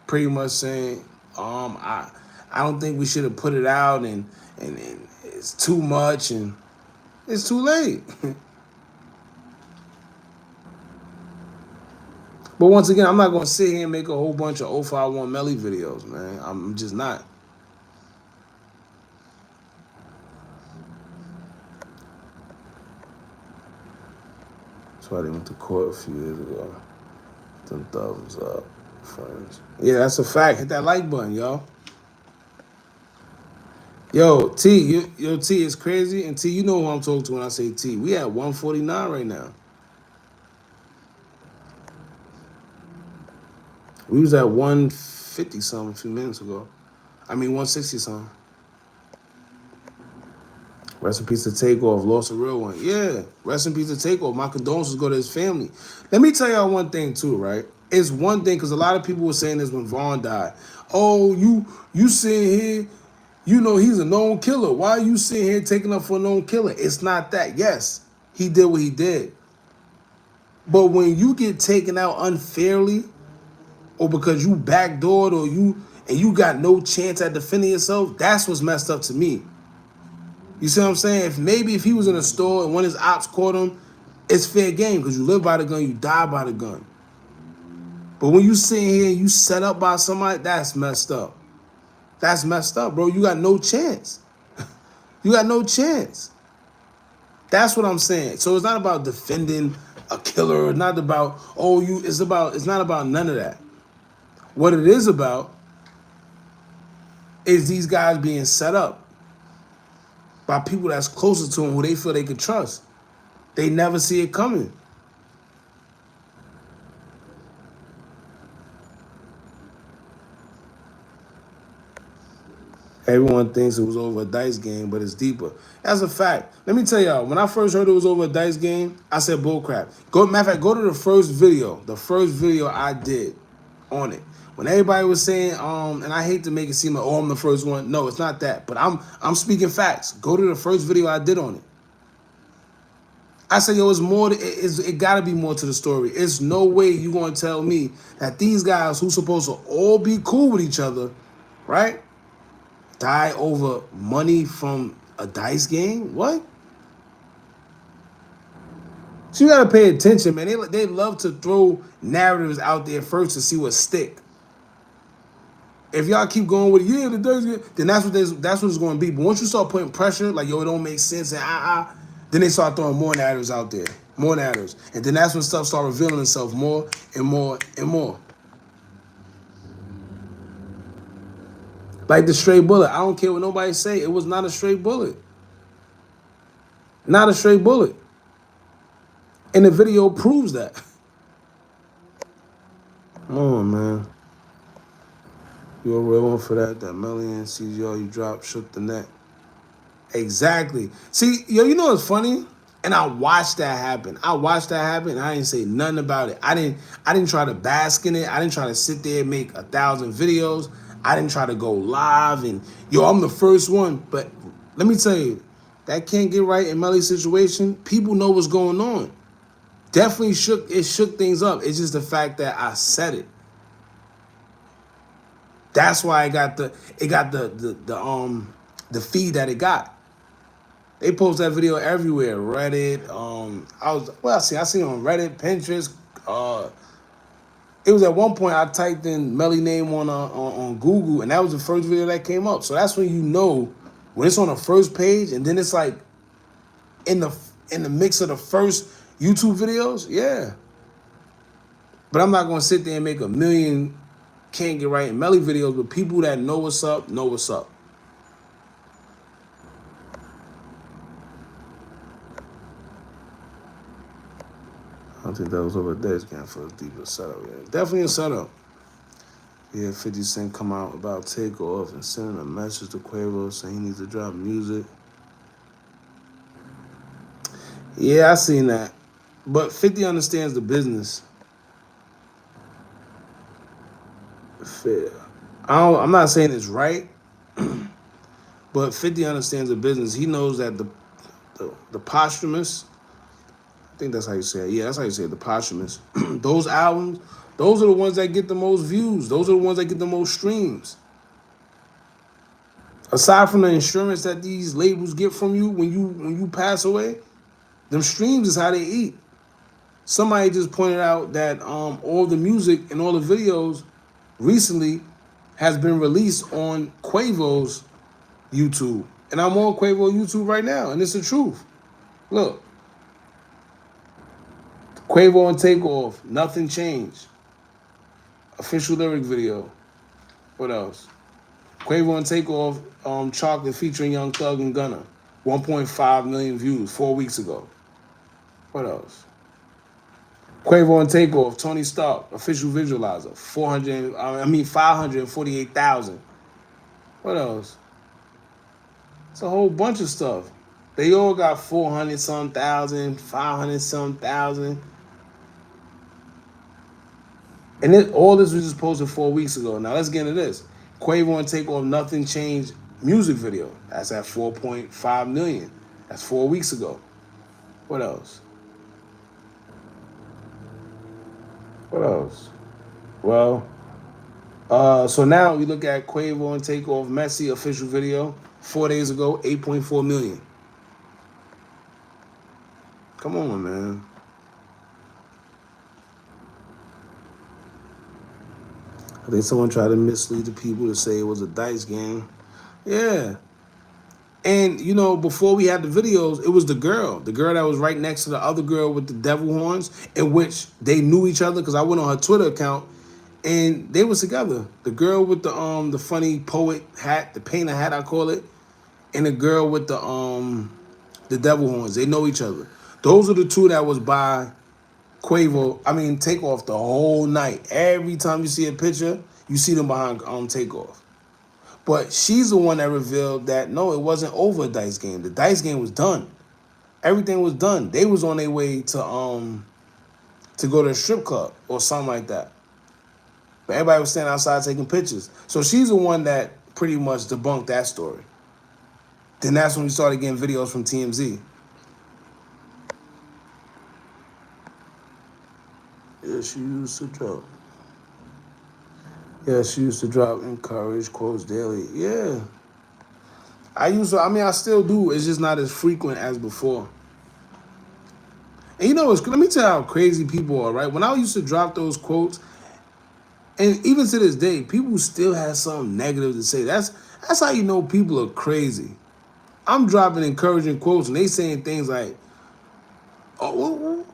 pretty much saying, I don't think we should have put it out and it's too much and it's too late. But once again, I'm not going to sit here and make a whole bunch of 051 Melly videos, man. I'm just not. That's why they went to court a few years ago. Them thumbs up, friends. Yeah, that's a fact. Hit that like button, y'all. Yo, T, T is crazy. And T, you know who I'm talking to when I say T. We at 149 right now. We was at 150 something a few minutes ago. I mean 160 something. Rest in peace to Takeoff. Lost a real one. Yeah. Rest in peace to Takeoff. My condolences go to his family. Let me tell y'all one thing too, right? It's one thing because a lot of people were saying this when Vaughn died. Oh, you sitting here, you know he's a known killer. Why are you sitting here taking up for a known killer? It's not that. Yes, he did what he did. But when you get taken out unfairly, or because you backdoored, or you got no chance at defending yourself, that's what's messed up to me. You see what I'm saying? If he was in a store and one of his ops caught him, it's fair game because you live by the gun, you die by the gun. But when you sit here and you set up by somebody, that's messed up. That's messed up, bro. You got no chance. You got no chance. That's what I'm saying. So it's not about defending a killer. It's not about, it's not about none of that. What it is about is these guys being set up by people that's closer to them who they feel they could trust. They never see it coming. Everyone thinks it was over a dice game, but it's deeper. That's a fact. Let me tell y'all, when I first heard it was over a dice game, I said bullcrap. Matter of fact, go to the first video I did on it. When everybody was saying, and I hate to make it seem like, I'm the first one. No, it's not that. But I'm speaking facts. Go to the first video I did on it. I said, it's more. It gotta be more to the story. It's no way you gonna tell me that these guys who supposed to all be cool with each other, right, die over money from a dice game? What? So you gotta pay attention, man. They love to throw narratives out there first to see what stick. If y'all keep going with the dice game, then that's what it's going to be. But once you start putting pressure, like it don't make sense, and then they start throwing more narratives out there, more narratives, and then that's when stuff start revealing itself more and more and more. Like the stray bullet. I don't care what nobody say. It was not a stray bullet. Not a stray bullet. And the video proves that. Come on, man. You a real one for that. That million CGR you dropped shook the net. Exactly. See, you know what's funny? And I watched that happen. And I didn't say nothing about it. I didn't try to bask in it. I didn't try to sit there and make 1,000 videos. I didn't try to go live and I'm the first one. But let me tell you, that can't get right in Melly's situation. People know what's going on. Definitely shook things up. It's just the fact that I said it. That's why it got the feed that it got. They post that video everywhere. Reddit. I seen on Reddit, Pinterest. It was at one point I typed in Melly name on Google, and that was the first video that came up. So that's when you know when it's on the first page, and then it's like in the mix of the first YouTube videos. Yeah. But I'm not gonna sit there and make 1 million can't get right in Melly videos, but people that know what's up, know what's up. I don't think that was over there again for a deeper setup. Yeah. Definitely a setup. Yeah, 50 Cent come out about Takeoff and sending a message to Quavo saying he needs to drop music. Yeah, I seen that. But 50 understands the business. Fair. I'm not saying it's right, but 50 understands the business. He knows that the posthumous, I think that's how you say it. Yeah, that's how you say it, the posthumous. Those albums, those are the ones that get the most views. Those are the ones that get the most streams. Aside from the insurance that these labels get from you when you pass away, them streams is how they eat. Somebody just pointed out that all the music and all the videos recently has been released on Quavo's YouTube. And I'm on Quavo YouTube right now, and it's the truth. Look. Quavo and Takeoff, Nothing Changed. Official lyric video. What else? Quavo and Takeoff, Chocolate featuring Young Thug and Gunna. 1.5 million views 4 weeks ago. What else? Quavo and Takeoff, Tony Stark, official visualizer. 548,000. What else? It's a whole bunch of stuff They all got 400 some thousand, 500 some thousand. And all this was just posted 4 weeks ago. Now let's get into this. Quavo and Takeoff Nothing Changed music video. That's at 4.5 million. That's 4 weeks ago. What else? What else? Well, so now we look at Quavo and Takeoff Messy official video. 4 days ago, 8.4 million. Come on, man. I think someone tried to mislead the people to say it was a dice game. Yeah. And, you know, before we had the videos, it was the girl that was right next to the other girl with the devil horns, in which they knew each other because I went on her Twitter account and they was together. The girl with the funny poet hat, the painter hat, I call it, and the girl with the devil horns. They know each other. Those are the two that was by Takeoff the whole night. Every time you see a picture, you see them behind Takeoff. But she's the one that revealed that no, it wasn't over a dice game. The dice game was done. Everything was done. They was on their way to go to a strip club or something like that. But everybody was standing outside taking pictures. So she's the one that pretty much debunked that story. Then that's when we started getting videos from TMZ. Yeah, she used to drop. Yeah, she used to drop encourage quotes daily. Yeah. I still do. It's just not as frequent as before. And you know, let me tell you how crazy people are, right? When I used to drop those quotes, and even to this day, people still have something negative to say. That's how you know people are crazy. I'm dropping encouraging quotes, and they saying things like, "Oh,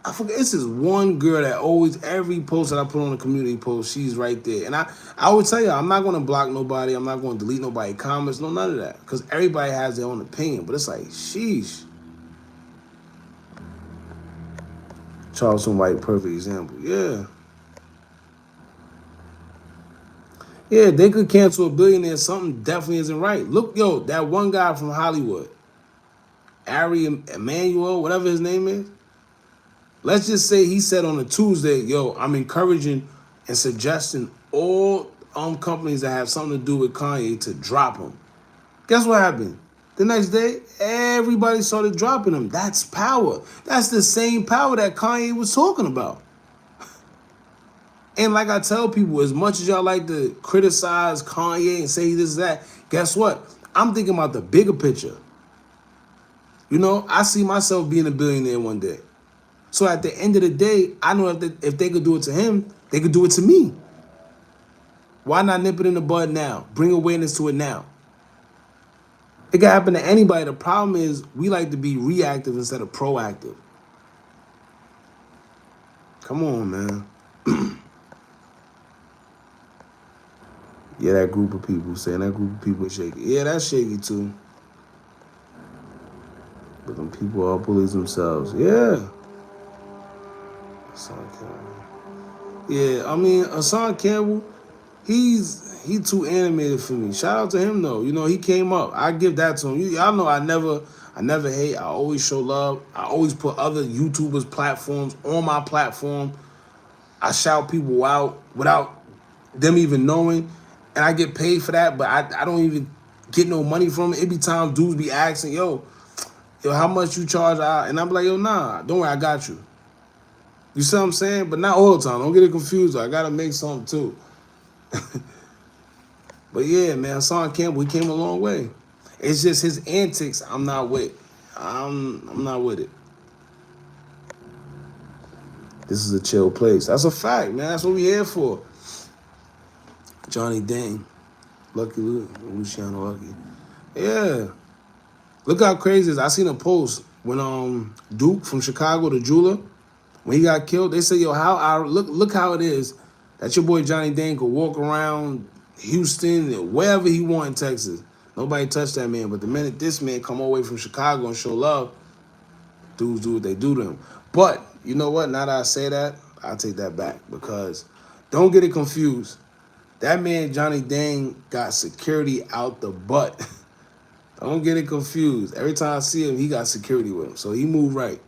I forget." This is one girl that always, every post that I put on a community post, she's right there. And I would tell you, I'm not going to block nobody. I'm not going to delete nobody comments. No, none of that. Because everybody has their own opinion. But it's like, sheesh. Charleston White, perfect example. Yeah. Yeah, they could cancel a billionaire. Something definitely isn't right. Look, yo, that one guy from Hollywood, Ari Emanuel, whatever his name is. Let's just say he said on a Tuesday, yo, I'm encouraging and suggesting all companies that have something to do with Kanye to drop him. Guess what happened? The next day, everybody started dropping him. That's power. That's the same power that Kanye was talking about. And like I tell people, as much as y'all like to criticize Kanye and say this, that, guess what? I'm thinking about the bigger picture. You know, I see myself being a billionaire one day. So at the end of the day, I know if they could do it to him, they could do it to me. Why not nip it in the bud now? Bring awareness to it now. It can happen to anybody. The problem is we like to be reactive instead of proactive. Come on, man. Yeah, that group of people saying that group of people is shaky. Yeah, that's shaky too. But them people are bullies themselves. Yeah. Hassan Campbell. Yeah, Hassan Campbell, he too animated for me. Shout out to him though. You know, he came up. I give that to him. Y'all know I never hate. I always show love. I always put other YouTubers' platforms on my platform. I shout people out without them even knowing. And I get paid for that, but I don't even get no money from it. It be times dudes be asking, yo, how much you charge out? And I'm like, yo, nah, don't worry, I got you. You see what I'm saying? But not all the time. Don't get it confused. I gotta make something too. But yeah, man, Hassan Campbell, he came a long way. It's just his antics I'm not with. I'm not with it. This is a chill place. That's a fact, man. That's what we here for. Johnny Dang. Lucky Luciano Lucky. Yeah. Look how crazy it is. I seen a post when Duke from Chicago, the jeweler, when he got killed, they said, yo, look how it is that your boy Johnny Dang could walk around Houston, wherever he want in Texas. Nobody touched that man. But the minute this man come away from Chicago and show love, dudes do what they do to him. But you know what? Now that I say that, I'll take that back because don't get it confused. That man, Johnny Dang, got security out the butt. Don't get it confused. Every time I see him, he got security with him, so he moved right.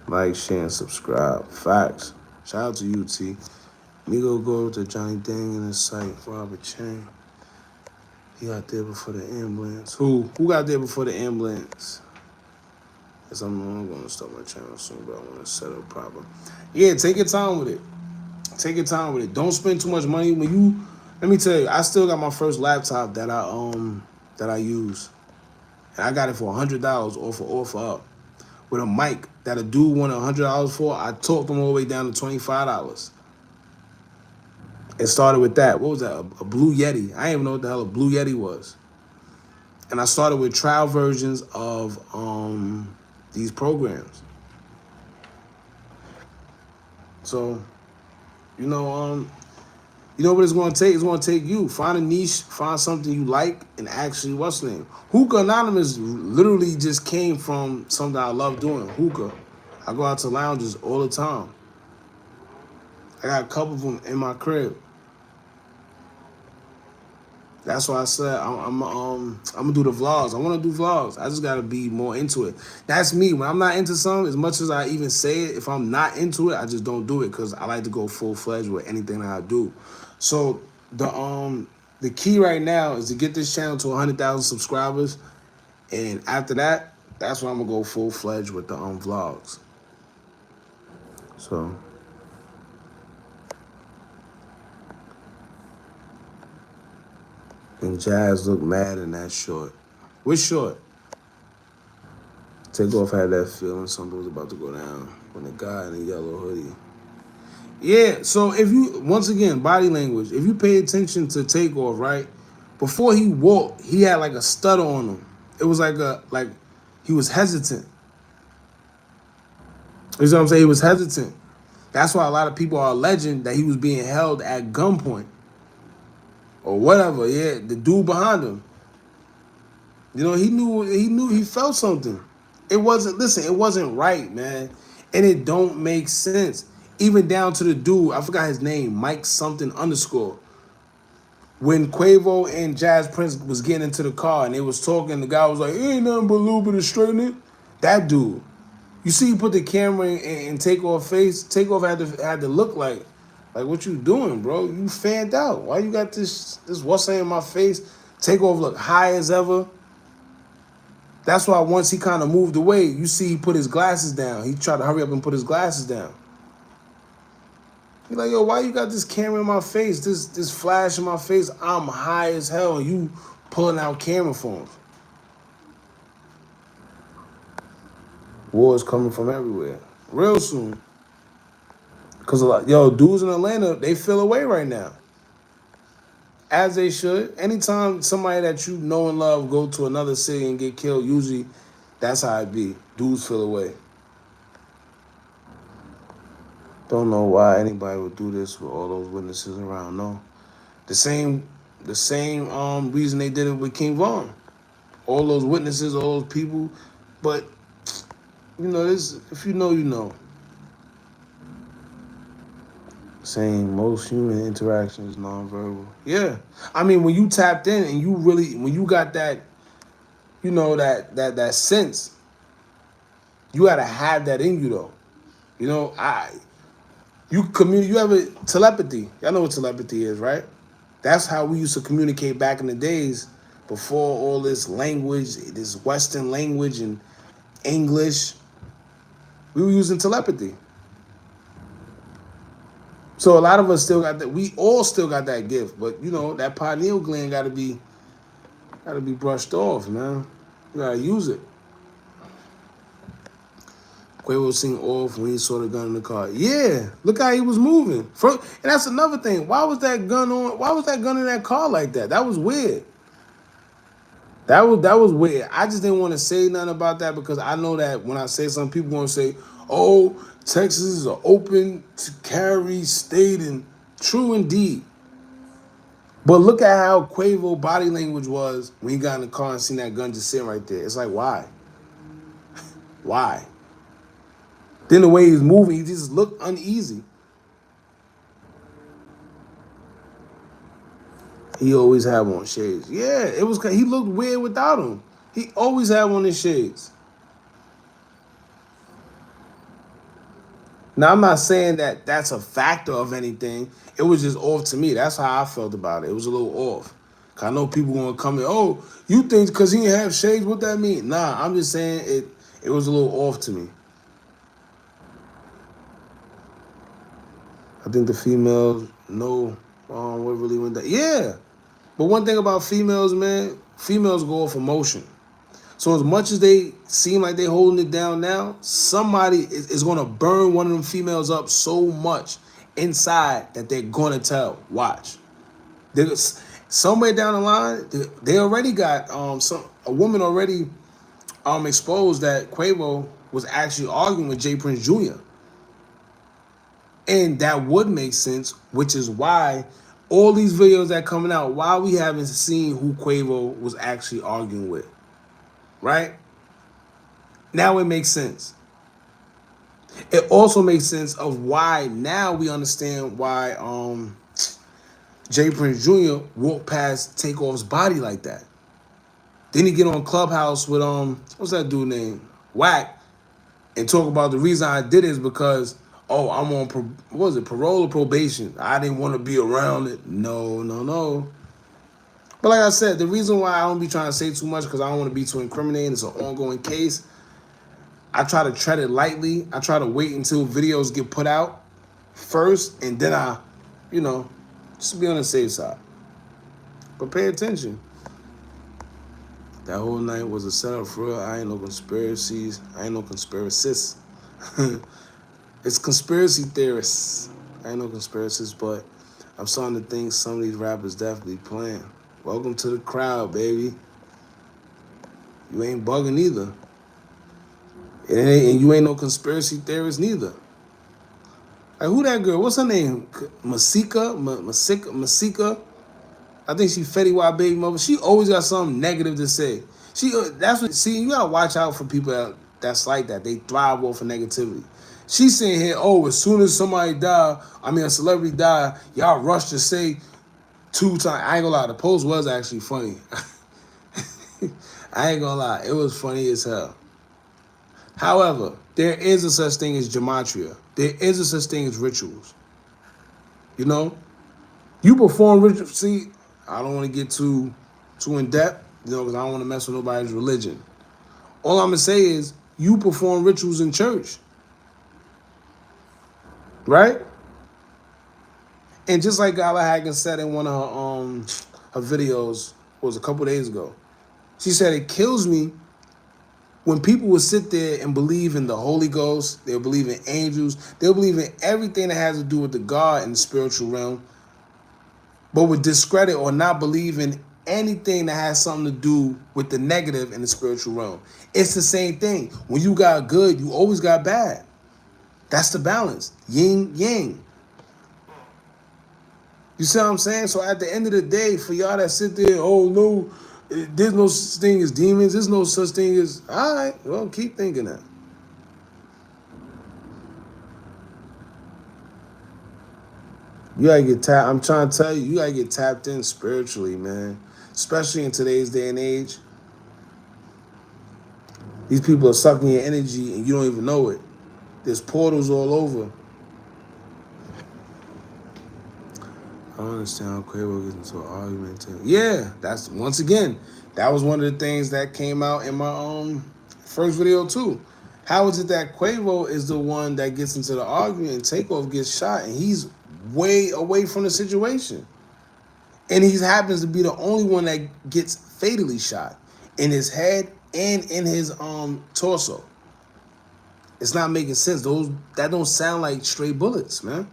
Like, share, and subscribe. Facts. Shout out to you, T. Migo go to Johnny Dang in his sight. Robert Chain. He got there before the ambulance. Who? Who got there before the ambulance? Cause I'm gonna start my channel soon, but I want to set up proper. Yeah, take your time with it. Take your time with it. Don't spend too much money. When you, let me tell you, I still got my first laptop that I use, and I got it for $100 offer up with a mic that a dude wanted $100 for. I talked him all the way down to $25. It started with that. What was that? A Blue Yeti. I didn't even know what the hell a Blue Yeti was. And I started with trial versions of these programs. So, you know, you know what it's going to take? It's going to take you. Find a niche, find something you like, and actually, what's the name? Hookah Anonymous literally just came from something I love doing, hookah. I go out to lounges all the time. I got a couple of them in my crib. That's why I said I'm gonna do the vlogs. I want to do vlogs. I just gotta be more into it. That's me. When I'm not into something, as much as I even say it, if I'm not into it, I just don't do it because I like to go full fledged with anything that I do. So the key right now is to get this channel to 100,000 subscribers, and after that, that's when I'm gonna go full fledged with the vlogs. So. And Jazz looked mad in that short. Which short? Takeoff had that feeling something was about to go down when the guy in the yellow hoodie. Yeah, so if you, once again, body language, if you pay attention to Takeoff, right? Before he walked, he had like a stutter on him. It was like he was hesitant. You know what I'm saying? He was hesitant. That's why a lot of people are alleging that he was being held at gunpoint. Or whatever, yeah. The dude behind him. You know, he felt something. It wasn't right, man. And it don't make sense. Even down to the dude, I forgot his name, Mike something underscore. When Quavo and Jazz Prince was getting into the car and they was talking, the guy was like, ain't nothing but a little bit of straightening. That dude. You see, he put the camera in Takeoff face. Takeoff had to look like what you doing, bro? You fanned out. Why you got this what's in my face? Takeoff look high as ever. That's why once he kind of moved away, you see he put his glasses down. He tried to hurry up and put his glasses down. He's like, yo, why you got this camera in my face, this flash in my face? I'm high as hell, and you pulling out camera phones. Wars coming from everywhere. Real soon. Because, dudes in Atlanta, they feel away right now. As they should. Anytime somebody that you know and love go to another city and get killed, usually that's how it be. Dudes feel away. Don't know why anybody would do this with all those witnesses around. No, the same reason they did it with King Von. All those witnesses, all those people, but you know this. If you know, you know. Saying most human interaction is nonverbal. Yeah, I mean when you tapped in and when you got that, you know that sense, you gotta have that in you though. You know, you have a telepathy. Y'all know what telepathy is, right? That's how we used to communicate back in the days before all this language, this Western language and English. We were using telepathy. So a lot of us still got that. We all still got that gift, but you know that pineal gland gotta be brushed off, man. You gotta use it. Quavo sing off when he saw the gun in the car. Yeah, look how he was moving. And that's another thing. Why was that gun in that car like that? That was weird. That was weird. I just didn't want to say nothing about that because I know that when I say something, people gonna say, "Oh, Texas is an open to carry state," and true indeed. But look at how Quavo body language was when he got in the car and seen that gun just sitting right there. It's like, why? Why? Then the way he's moving, he just looked uneasy. He always had on shades. Yeah, it was. He looked weird without them. He always had on his shades. Now I'm not saying that that's a factor of anything. It was just off to me. That's how I felt about it. It was a little off. 'Cause I know people gonna come in. Oh, you think because he didn't have shades? What that mean? Nah, I'm just saying it. It was a little off to me. I think the females know what really went down. Yeah, but one thing about females, man, females go off emotion. So as much as they seem like they holding it down now, somebody is gonna burn one of them females up so much inside that they're gonna tell. Watch. There's somewhere down the line, they already got some a woman already exposed that Quavo was actually arguing with Jay Prince Jr. And that would make sense, which is why all these videos that coming out, why we haven't seen who Quavo was actually arguing with, right? Now it makes sense. It also makes sense of why now we understand why Jay Prince Jr. walked past Takeoff's body like that. Then he get on Clubhouse with what's that dude name? Whack, and talk about the reason I did it is because I'm on what was it, parole or probation? I didn't want to be around it. No, no, no. But like I said, the reason why I don't be trying to say too much because I don't want to be too incriminating. It's an ongoing case. I try to tread it lightly. I try to wait until videos get put out first, and then I, just be on the safe side. But pay attention. That whole night was a setup for real. I ain't no conspiracies. I ain't no conspiracists. It's conspiracy theorists. I ain't no conspiracists, but I'm starting to think some of these rappers definitely playing. Welcome to the crowd, baby. You ain't bugging either. And you ain't no conspiracy theorist neither. Like, who that girl? What's her name? Masika? I think she Fetty Wap baby mother. She always got something negative to say. That's what. See, you gotta watch out for people that's like that. They thrive off of negativity. She's saying here, oh, as soon as somebody die, a celebrity die, y'all rush to say 2 times. I ain't gonna lie, the post was actually funny. I ain't gonna lie, it was funny as hell. However, there is a such thing as gematria. There is a such thing as rituals. You know, you perform rituals. See, I don't want to get too in depth, because I don't want to mess with nobody's religion. All I'm gonna say is you perform rituals in church, right? And just like Gala Hagen said in one of her videos, was a couple days ago, she said it kills me when people would sit there and believe in the Holy Ghost, they'll believe in angels, they'll believe in everything that has to do with the God in the spiritual realm, but would discredit or not believe in anything that has something to do with the negative in the spiritual realm. It's the same thing. When you got good, you always got bad. That's the balance. Yin, yang. You see what I'm saying? So at the end of the day, for y'all that sit there, oh no, there's no such thing as demons, there's no such thing as, all right, well, keep thinking that. You gotta get tapped. I'm trying to tell you, you gotta get tapped in spiritually, man. Especially in today's day and age. These people are sucking your energy and you don't even know it. There's portals all over. I don't understand how Quavo gets into an argument. Yeah, that's once again, that was one of the things that came out in my first video too. How is it that Quavo is the one that gets into the argument and Takeoff gets shot and he's way away from the situation? And he happens to be the only one that gets fatally shot in his head and in his torso. It's not making sense. That don't sound like straight bullets, man.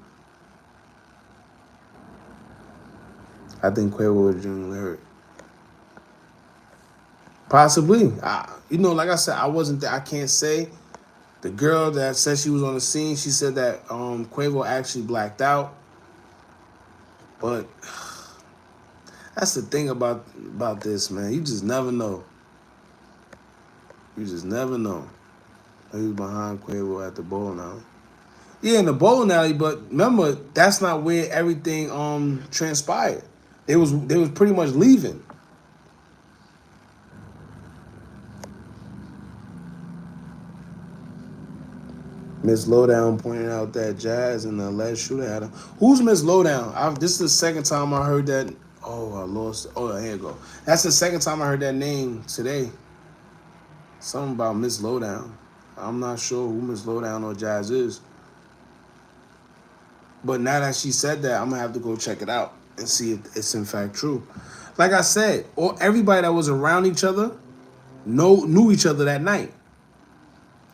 I think Quavo was doing lyric. Possibly. Like I said, I wasn't there. I can't say. The girl that said she was on the scene, she said that Quavo actually blacked out. But that's the thing about this, man. You just never know. You just never know. He was behind Quavo at the bowling alley. Yeah, in the bowling alley, but remember, that's not where everything transpired. They was pretty much leaving. Miss Lowdown pointed out that Jazz and the alleged shooter had him. Who's Miss Lowdown? This is the second time I heard that. Oh, I lost. Oh, here you go. That's the second time I heard that name today. Something about Miss Lowdown. I'm not sure who Miss Lowdown or Jazz is. But now that she said that, I'm gonna have to go check it out and see if it's in fact true. Like I said, everybody that was around each other knew each other that night.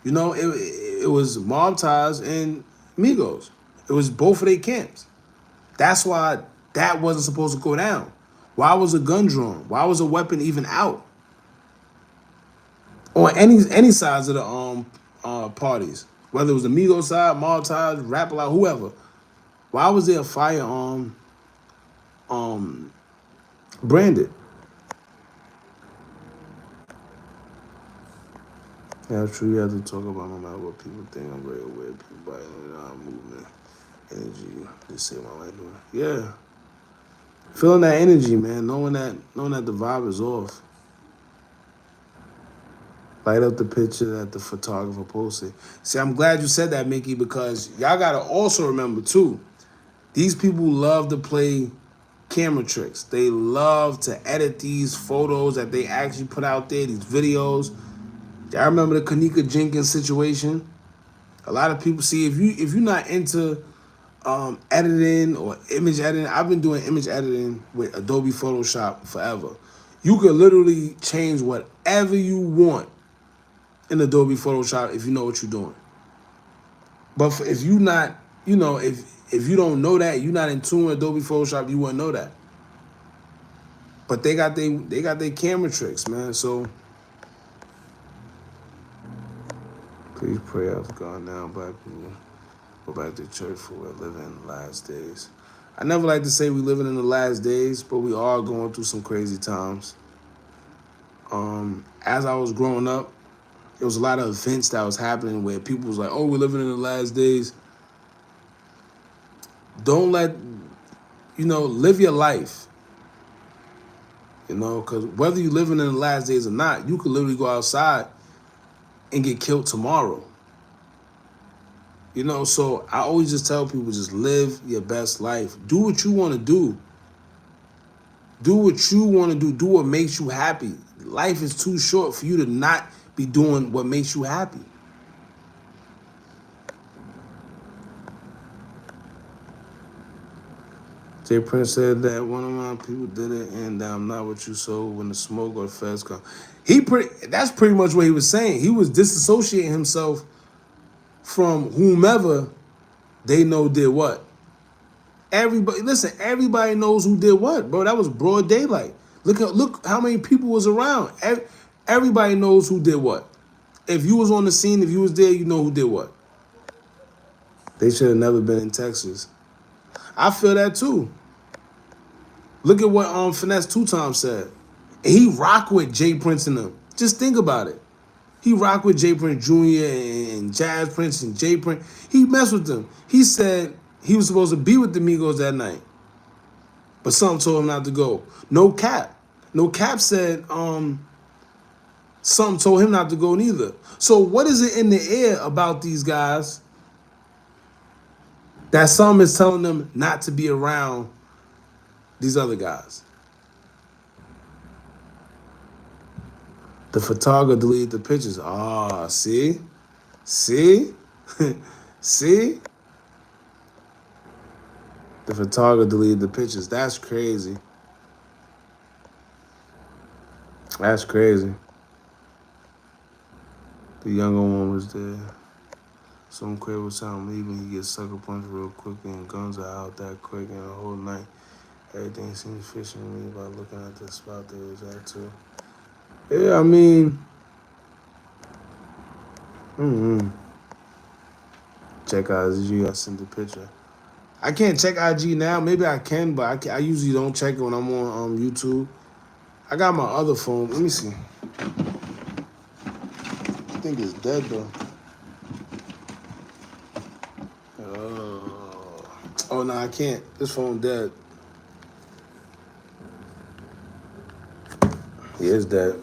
You know, it was Mob Ties and Migos. It was both of their camps. That's why that wasn't supposed to go down. Why was a gun drawn? Why was a weapon even out? On any sides of the parties, whether it was the Migos side, Mob Ties, Rap Loud, whoever. Why was there a firearm branded? Yeah, true. You have to talk about no matter what people think. I'm very aware of people by movement, energy. Just save my life. Yeah, feeling that energy, man. Knowing that the vibe is off. Light up the picture that the photographer posted. See, I'm glad you said that, Mickey, because y'all gotta also remember too. These people love to play camera tricks. They love to edit these photos that they actually put out there, these videos. I remember the Kanika Jenkins situation. A lot of people see if you're not into editing or image editing. I've been doing image editing with Adobe Photoshop forever. You could literally change whatever you want in Adobe Photoshop if you know what you're doing. But if you not, if you don't know that, you're not in tune with Adobe Photoshop, you wouldn't know that. But they got their camera tricks, man. So please pray out to God now, black people. Go back to church for we're living in the last days. I never like to say we living in the last days, but we are going through some crazy times. As I was growing up, there was a lot of events that was happening where people was like, "Oh, we're living in the last days." Don't let live your life. Because whether you're living in the last days or not, you could literally go outside and get killed tomorrow. So I always just tell people, just live your best life. Do what you want to do. Do what you want to do. Do what makes you happy. Life is too short for you to not be doing what makes you happy. Jay Prince said that one of my people did it, and I'm not what you sold when the smoke or the feds come. That's pretty much what he was saying. He was disassociating himself from whomever they know did what. Everybody knows who did what, bro. That was broad daylight. Look how many people was around. Everybody knows who did what. If you was on the scene, if you was there, you know who did what. They should have never been in Texas. I feel that too. Look at what Finesse Two Times said. And he rock with Jay Prince and them. Just think about it. He rock with Jay Prince Jr. and Jazz Prince and Jay Prince. He messed with them. He said he was supposed to be with the Migos that night. But something told him not to go. No Cap. No Cap said something told him not to go neither. So what is it in the air about these guys that some is telling them not to be around these other guys? The photographer deleted the pictures. See? See? See? The photographer deleted the pictures. That's crazy. That's crazy. The younger one was there. Some Quavo sound leaving, he gets sucker punched real quick and guns are out that quick and the whole night. Everything seems fishy to me by looking at the spot they was at too. Yeah, I mean, check out IG. I sent the picture. I can't check IG now. Maybe I can, but I usually don't check it when I'm on YouTube. I got my other phone. Let me see. I think it's dead though. Oh no, I can't. This phone dead. Here's that.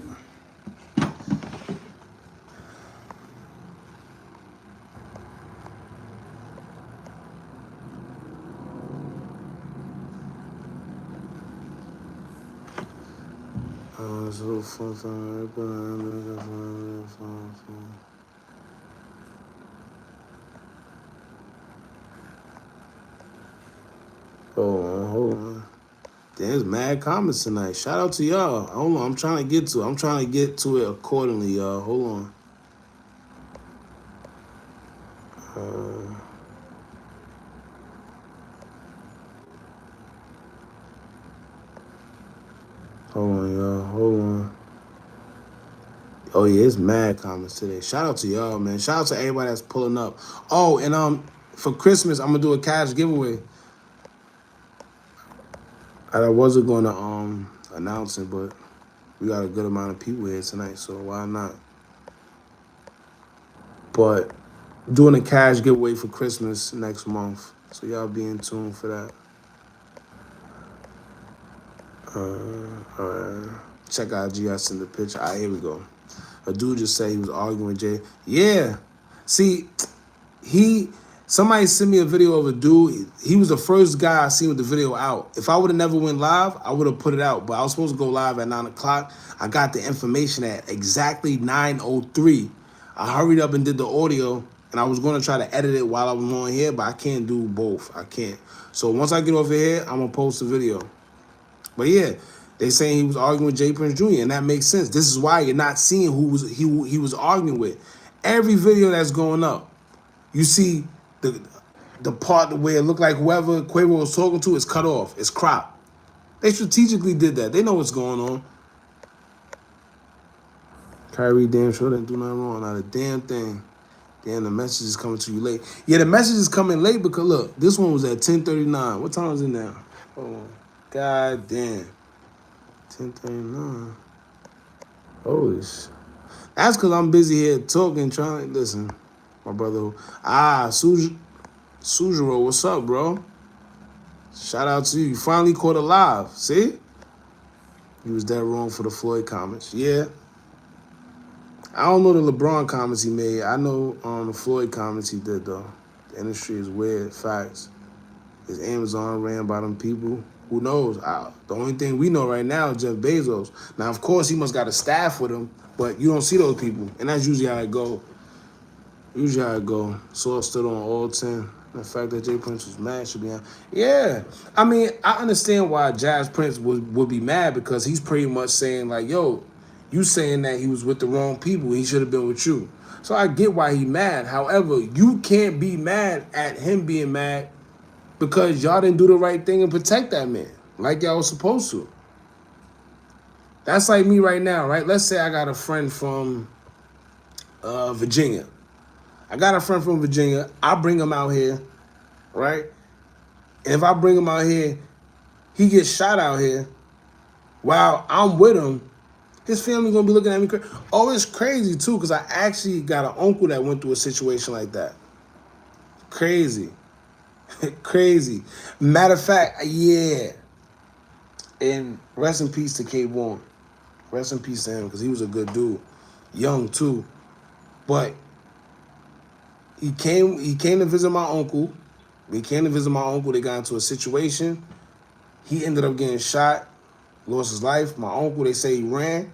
So fun. Hold on. There's mad comments tonight. Shout out to y'all. Hold on, I'm trying to get to it accordingly, y'all. Hold on. Hold on, y'all. Hold on. Oh yeah, it's mad comments today. Shout out to y'all, man. Shout out to everybody that's pulling up. Oh, and for Christmas, I'm gonna do a cash giveaway. I wasn't gonna announce it, but we got a good amount of people here tonight, so why not? But doing a cash giveaway for Christmas next month, so y'all be in tune for that. All right. Check out G. I sent the picture. All right, here we go. A dude just said he was arguing with Jay. Yeah. See, somebody sent me a video of a dude. He was the first guy I seen with the video out. If I would have never went live, I would have put it out. But I was supposed to go live at 9 o'clock. I got the information at exactly 9:03. I hurried up and did the audio, and I was going to try to edit it while I was on here, but I can't do both. I can't. So once I get over here, I'm going to post the video. But yeah, they saying he was arguing with Jay Prince Jr., and that makes sense. This is why you're not seeing who he was arguing with. Every video that's going up, you see the part where it looked like whoever Quavo was talking to is cut off. It's cropped. They strategically did that. They know what's going on. Kyrie damn sure didn't do nothing wrong. Not a damn thing. Damn, the message is coming to you late. Yeah, the message is coming late because, look, this one was at 10:39. What time is it now? Oh, God damn. 10:39. Holy shit. That's because I'm busy here talking, trying to listen. My brother, Sujiro, what's up, bro? Shout out to you. You finally caught a live. See? You was that wrong for the Floyd comments. Yeah. I don't know the LeBron comments he made. I know the Floyd comments he did, though. The industry is weird. Facts. His Amazon ran by them people. Who knows? The only thing we know right now is Jeff Bezos. Now, of course, he must got a staff with him, but you don't see those people. And that's usually how it go. Source stood on all 10. The fact that Jay Prince was mad should be on. Yeah. I mean, I understand why Jazz Prince would be mad because he's pretty much saying, like, yo, you saying that he was with the wrong people. He should have been with you. So I get why he mad. However, you can't be mad at him being mad because y'all didn't do the right thing and protect that man like y'all was supposed to. That's like me right now, right? Let's say I got a friend from Virginia. I bring him out here, right? And if I bring him out here, he gets shot out here while I'm with him, his family gonna be looking at me crazy. Oh, it's crazy too, because I actually got an uncle that went through a situation like that. Crazy. Crazy. Matter of fact, yeah. And rest in peace to K1. Rest in peace to him, because he was a good dude. Young too. But he came to visit my uncle. They got into a situation. He ended up getting shot, lost his life. My uncle, they say he ran.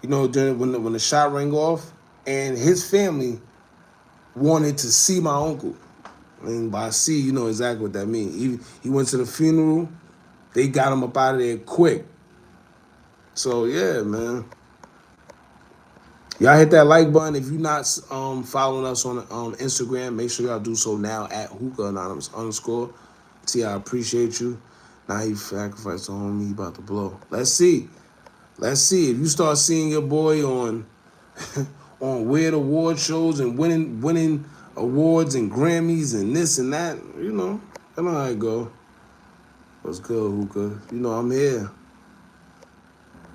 You know, during when the shot rang off, and his family wanted to see my uncle. And by see, you know exactly what that means. He went to the funeral. They got him up out of there quick. So yeah, man. Y'all hit that like button. If you're not following us on Instagram, make sure y'all do so now at Hookah Anonymous _. T, I appreciate you. Now he sacrificed the homie, he about to blow. Let's see. If you start seeing your boy on on weird award shows and winning awards and Grammys and this and that, you know how it go. What's good, Hookah? You know I'm here.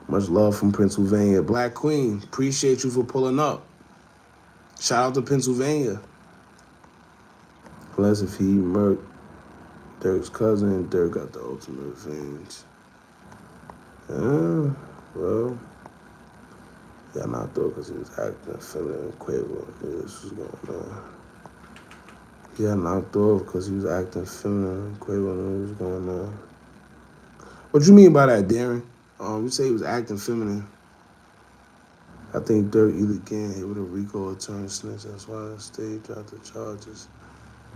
Much love from Pennsylvania. Black Queen, appreciate you for pulling up. Shout out to Pennsylvania. Plus, if he murked Dirk's cousin, Dirk got the ultimate revenge. Well. Yeah, knocked off because he was acting feminine. Quavo knew this was going on. Yeah, knocked off because he was acting feminine. Quavo knew what was going on. What you mean by that, Darren? You say he was acting feminine. I think Dirk either getting hit with a RICO or turned snitch. That's why the state dropped the charges.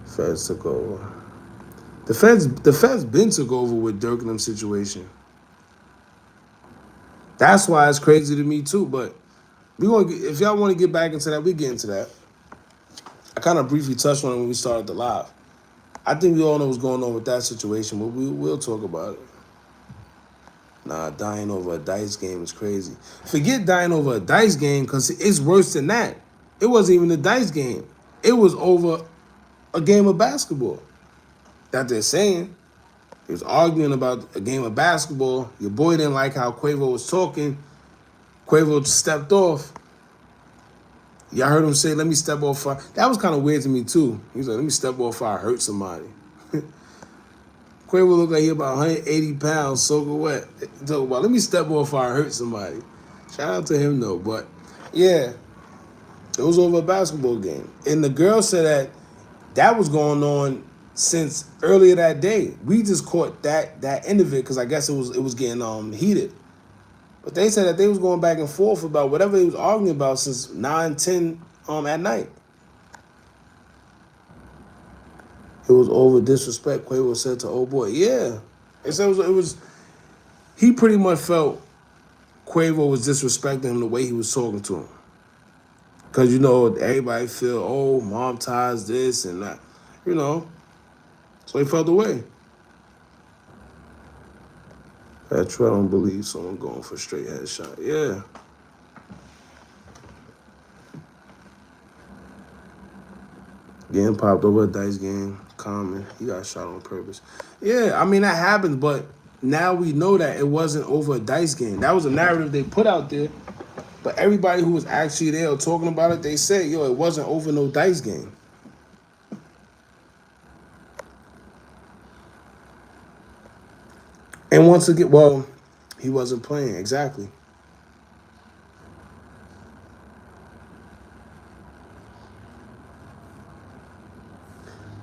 Feds took over. The feds been took over with Dirk and them situation. That's why it's crazy to me too. But if y'all want to get back into that, we get into that. I kind of briefly touched on it when we started the live. I think we all know what's going on with that situation, but we'll talk about it. Nah, dying over a dice game is crazy. Forget dying over a dice game because it's worse than that. It wasn't even a dice game. It was over a game of basketball. That they're saying. He was arguing about a game of basketball. Your boy didn't like how Quavo was talking. Quavo stepped off. Y'all heard him say, let me step off fire. That was kind of weird to me too. He was like, let me step off fire, hurt somebody. Quavo looked like he about 180 pounds, soaking wet. Talk about, let me step off fire, hurt somebody. Shout out to him though. But yeah, it was over a basketball game. And the girl said that was going on since earlier that day. We just caught that end of it because I guess it was getting heated. But they said that they was going back and forth about whatever they was arguing about since 9, 10 at night. It was over disrespect, Quavo said to old boy. Yeah. It said it was he pretty much felt Quavo was disrespecting him the way he was talking to him. Cause everybody feel, oh, mom ties this and that. So he felt the way. That's true. I don't believe someone going for straight headshot. Yeah. Getting popped over a dice game. Common. He got shot on purpose. Yeah, I mean, that happens, but now we know that it wasn't over a dice game. That was a narrative they put out there. But everybody who was actually there or talking about it, they said, yo, it wasn't over no dice game. And once again, well, he wasn't playing. Exactly.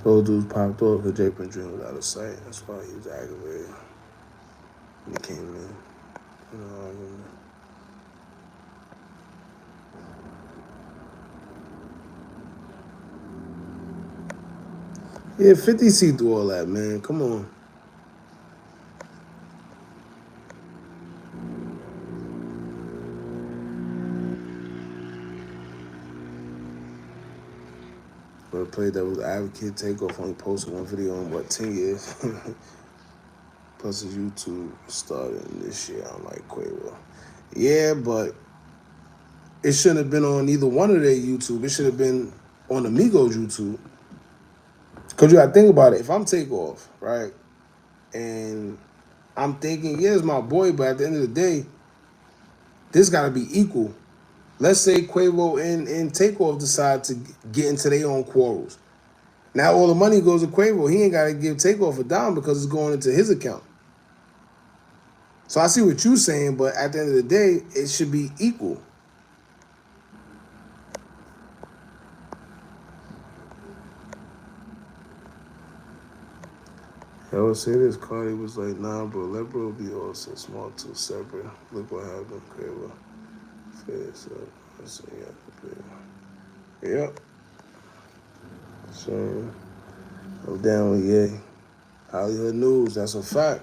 Those dudes popped off because Jake Dream was out of sight. That's why he was aggravated. When he came in. Yeah, 50 see through all that, man. Come on. But played that was Advocate TakeOff only posted one video in 10 years. Plus his YouTube started this year. I'm like, Quavo. Yeah, but it shouldn't have been on either one of their YouTube. It should have been on the Migos YouTube. Because you got to think about it. If I'm TakeOff, right, and I'm thinking, yeah, it's my boy, but at the end of the day, this got to be equal. Let's say Quavo and TakeOff decide to get into their own quarrels. Now all the money goes to Quavo. He ain't got to give TakeOff a dime because it's going into his account. So I see what you're saying, but at the end of the day, it should be equal. I would say this, Cardi was like, nah, bro, let bro be all so small, too separate. Look what happened, Quavo. Face up. Let's see, yep. So, I'm down with Ye. Hollywood News, that's a fact.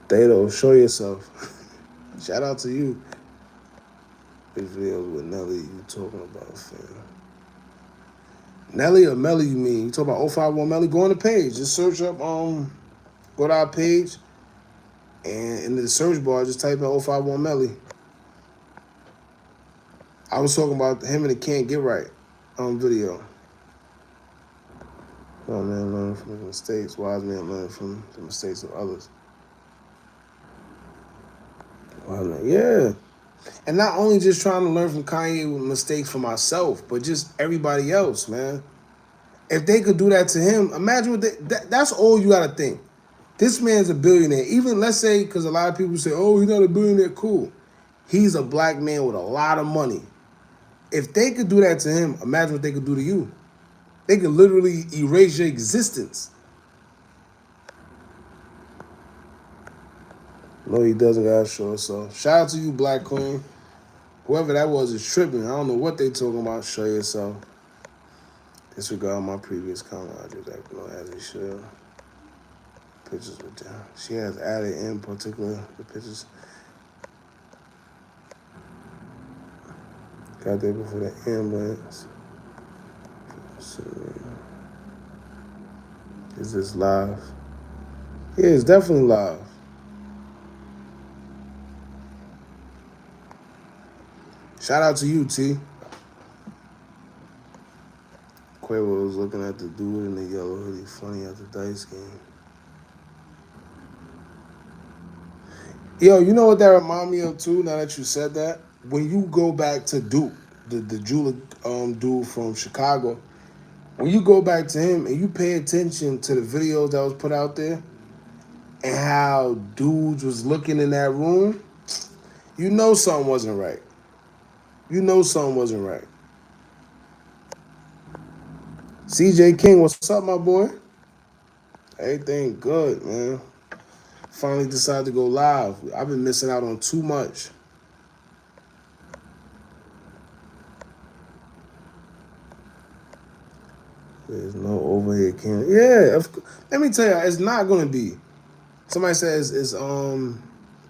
Thato, show yourself. Shout out to you. Big videos with Nelly, you talking about, fam. Nelly or Melly, you mean? You talking about 051 Melly? Go on the page. Just search up, go to our page, and in the search bar, just type in 051 Melly. I was talking about him and the Can't Get Right video. Oh man, learn from his mistakes. Wise man learn from the mistakes of others. Wise man, yeah. And not only just trying to learn from Kanye with mistakes for myself, but just everybody else, man. If they could do that to him, imagine what that's all you gotta think. This man's a billionaire. Even let's say, because a lot of people say, oh, he's not a billionaire, cool. He's a black man with a lot of money. If they could do that to him, imagine what they could do to you. They could literally erase your existence. No, he doesn't got short. So shout out to you, Black Queen. Whoever that was is tripping. I don't know what they talking about. Show yourself. Disregard my previous comment. I just act as he should. Pictures with them. She has added in particular the pictures. Got there before the ambulance. Is this live? Yeah, it's definitely live. Shout out to you, T. Quavo was looking at the dude in the yellow hoodie funny at the dice game. Yo, you know what that remind me of too, now that you said that? When you go back to Duke, the jeweler dude from Chicago, when you go back to him and you pay attention to the videos that was put out there and how dudes was looking in that room, you know something wasn't right. You know something wasn't right. CJ King, what's up, my boy? Everything good, man. Finally decided to go live. I've been missing out on too much. There's no overhead camera. Yeah, let me tell you, it's not gonna be. Somebody says it's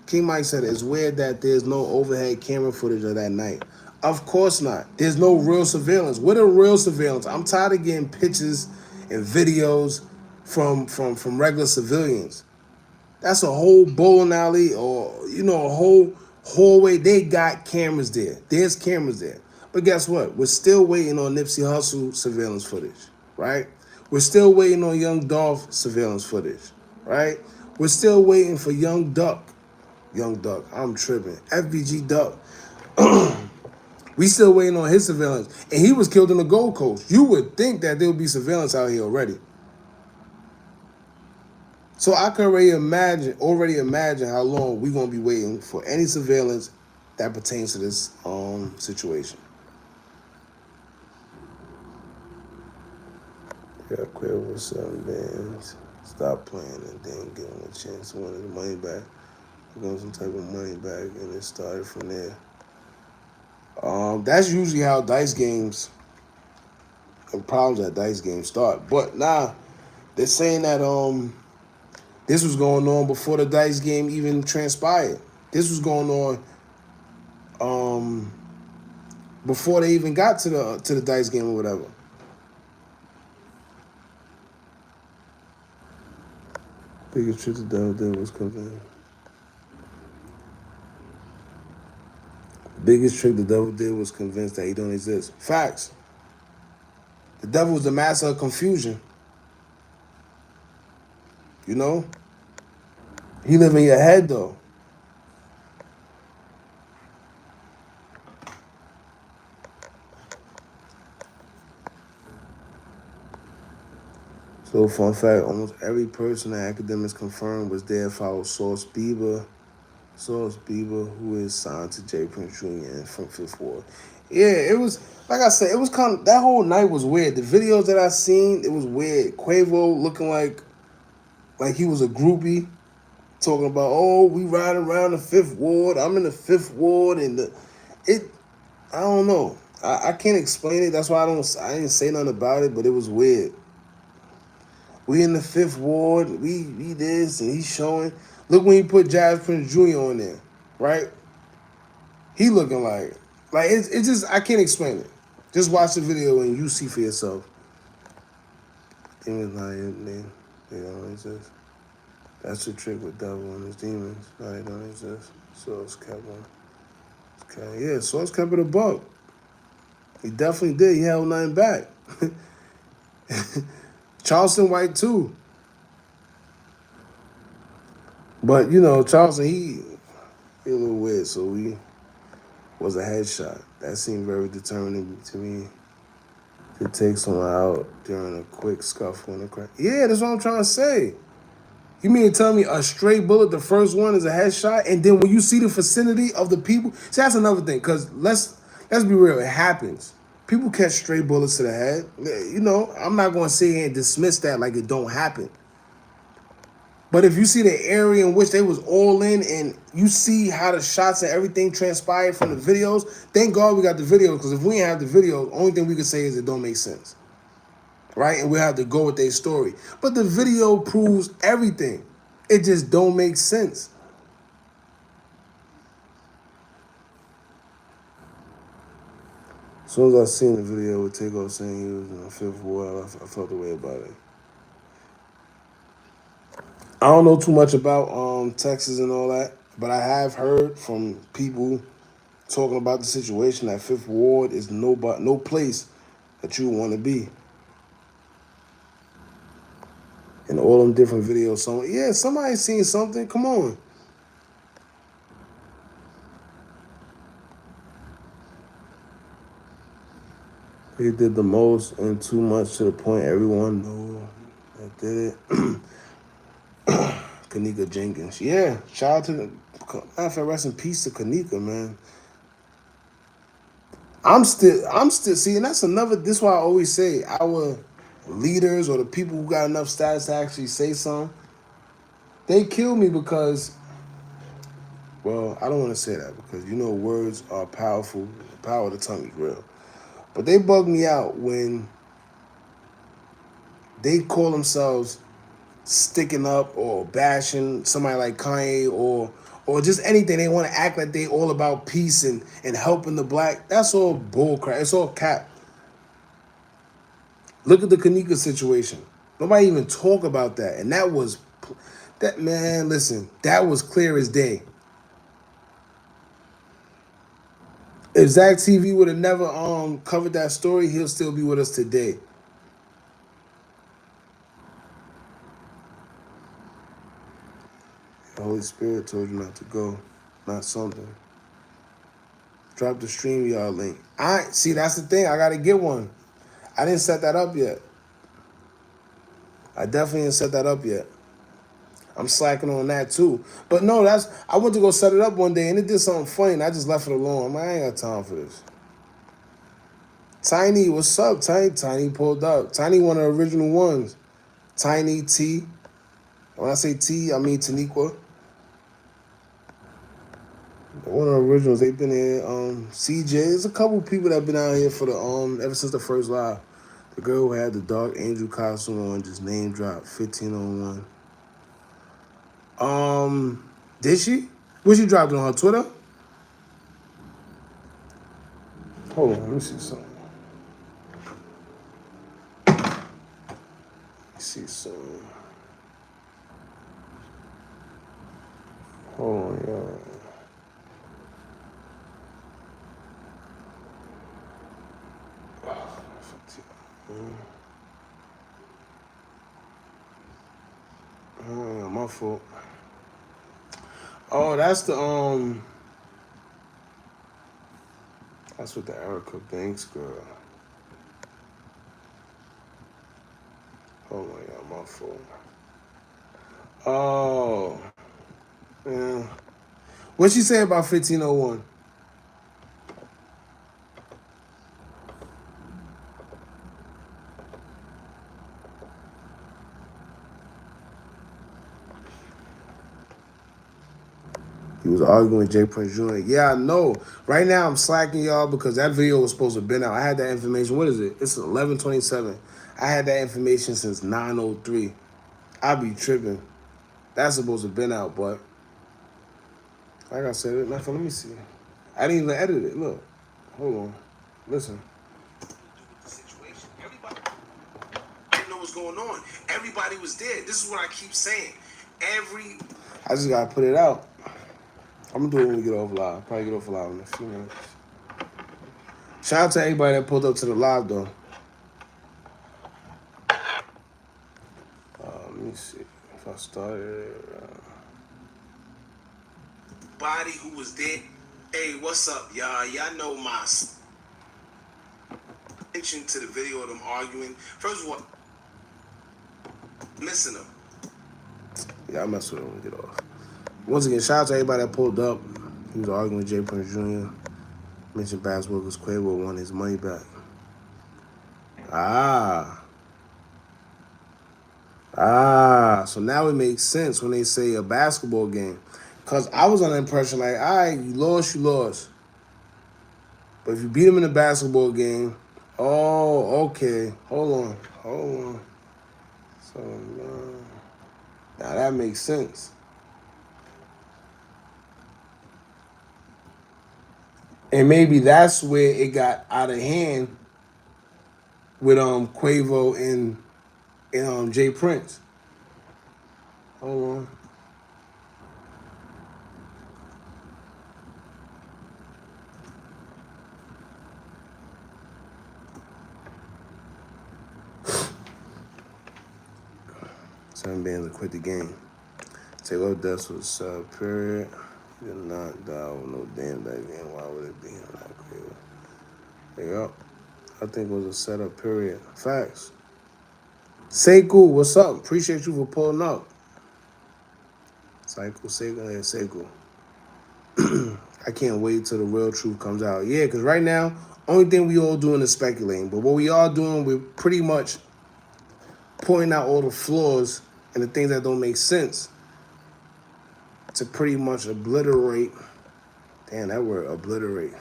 King Mike said it's weird that there's no overhead camera footage of that night. Of course not. There's no real surveillance. What a real surveillance? I'm tired of getting pictures and videos from regular civilians. That's a whole bowling alley or a whole hallway. They got cameras there. There's cameras there. But guess what? We're still waiting on Nipsey Hussle surveillance footage, right? We're still waiting on Young Dolph surveillance footage, right? We're still waiting for Young Duck. Young Duck, I'm tripping. FBG Duck. We still waiting on his surveillance. And he was killed in the Gold Coast. You would think that there would be surveillance out here already. So I can already imagine how long we're gonna be waiting for any surveillance that pertains to this situation. Yeah, Quavo 7 bands. Stop playing and then give him a chance to win his money back. We're some type of money back, and it started from there. That's usually how dice games and problems at dice games start. But nah, they're saying that this was going on before the dice game even transpired. This was going on before they even got to the dice game or whatever. Biggest trick the devil did was convinced. Biggest trick the devil did was convinced that he don't exist. Facts. The devil was the master of confusion. You know? He live in your head though. So fun fact, almost every person that academics confirmed was there followed Sauce Bieber, who is signed to J. Prince Jr. and from Fifth Ward. Yeah, it was, like I said, it was kind of, that whole night was weird. The videos that I seen, it was weird. Quavo looking like he was a groupie, talking about, oh, we riding around the Fifth Ward. I'm in the Fifth Ward, and I don't know. I can't explain it. That's why I didn't say nothing about it, but it was weird. We in the Fifth Ward, we this, and he's showing. Look when he put Jazz Prince Jr. on there, right? He looking like it's just, I can't explain it. Just watch the video and you see for yourself. Demons not your name. They don't exist. That's the trick with devil and his demons. No, they don't exist. So it's kept on. Yeah, Source kept it a buck. He definitely did. He held nothing back. Charleston White too. But Charleston, he a little weird, so he was a headshot. That seemed very determining to me to take someone out during a quick scuffle in the crowd. Yeah, that's what I'm trying to say. You mean to tell me a straight bullet, the first one is a headshot, and then when you see the vicinity of the people, see that's another thing. Cause let's be real, it happens. People catch stray bullets to the head. You know, I'm not gonna sit here and dismiss that like it don't happen. But if you see the area in which they was all in, and you see how the shots and everything transpired from the videos, thank God we got the videos. Because if we didn't have the videos, only thing we could say is it don't make sense, right? And we have to go with their story. But the video proves everything. It just don't make sense. As soon as I seen the video with TakeOff saying he was in the fifth ward, I felt the way about it. I don't know too much about Texas and all that, but I have heard from people talking about the situation that Fifth Ward is no place that you want to be. In all them different videos, somebody seen something. Come on. He did the most and too much to the point everyone knew that did it. Kanika Jenkins. Yeah, shout out to the rest in peace to Kanika, man. I'm still see, and that's another this is why I always say our leaders or the people who got enough status to actually say something, they kill me because, well, I don't want to say that because you know words are powerful. The power of the tongue is real. But they bug me out when they call themselves sticking up or bashing somebody like Kanye or just anything. They want to act like they all about peace and helping the black. That's all bull crap. It's all cap. Look at the Kanika situation. Nobody even talk about that. And that man, listen, that was clear as day. If Zach TV would have never covered that story, he'll still be with us today. The Holy Spirit told you not to go, not something. Drop the StreamYard link. I see. That's the thing. I gotta get one. I didn't set that up yet. I definitely didn't set that up yet. I'm slacking on that too. But no, I went to go set it up one day and it did something funny and I just left it alone. I'm like, I ain't got time for this. Tiny, what's up? Tiny pulled up. Tiny one of the original ones. Tiny T. When I say T, I mean Taniqua. One of the originals. They've been here. CJ. There's a couple people that have been out here for the ever since the first live. The girl who had the dark angel costume on just name dropped 1501. Did she? What she dropped it on her Twitter? Hold on, let me see something. Let me see something. Hold on, y'all. My fault. Oh, that's that's with the Erica Banks girl. Hold on, y'all, my fault. Oh, yeah. What'd she say about 1501? He was arguing with Jay Prince Jr. Yeah, I know. Right now I'm slacking y'all because that video was supposed to have been out. I had that information. What is it? It's 11:27. I had that information since 9:03. I be tripping. That's supposed to have been out, but like I said, nothing. Let me see. I didn't even edit it. Look. Hold on. Listen. Everybody didn't know what's going on. Everybody was there. This is what I keep saying. I just gotta put it out. I'm gonna do it when we get off live. Probably get off live in a few minutes. Shout out to everybody that pulled up to the live though. Let me see if I started. Body who was dead. Hey, what's up, y'all? Y'all know my attention to the video of them arguing. First of all, listen to them. Yeah, I mess with him and get off. Once again, shout out to everybody that pulled up. He was arguing with Jay Prince Jr. Mentioned basketball because Quavo won his money back. Ah. So now it makes sense when they say a basketball game. Because I was under the impression like, all right, you lost, you lost. But if you beat him in a basketball game, oh, okay. Hold on. So, now that makes sense. And maybe that's where it got out of hand with Quavo and Jay Prince. Hold on. Seven bands to quit the game. TakeOff deaths was superior. Did not die with no damn back then. Why would it be not Quavo? Yep. I think it was a setup period. Facts. Sekou, what's up? Appreciate you for pulling up. Sekou. I can't wait till the real truth comes out. Yeah, because right now, only thing we all doing is speculating. But what we are doing, we're pretty much pointing out all the flaws and the things that don't make sense to pretty much obliterate. Damn, that word, obliterate.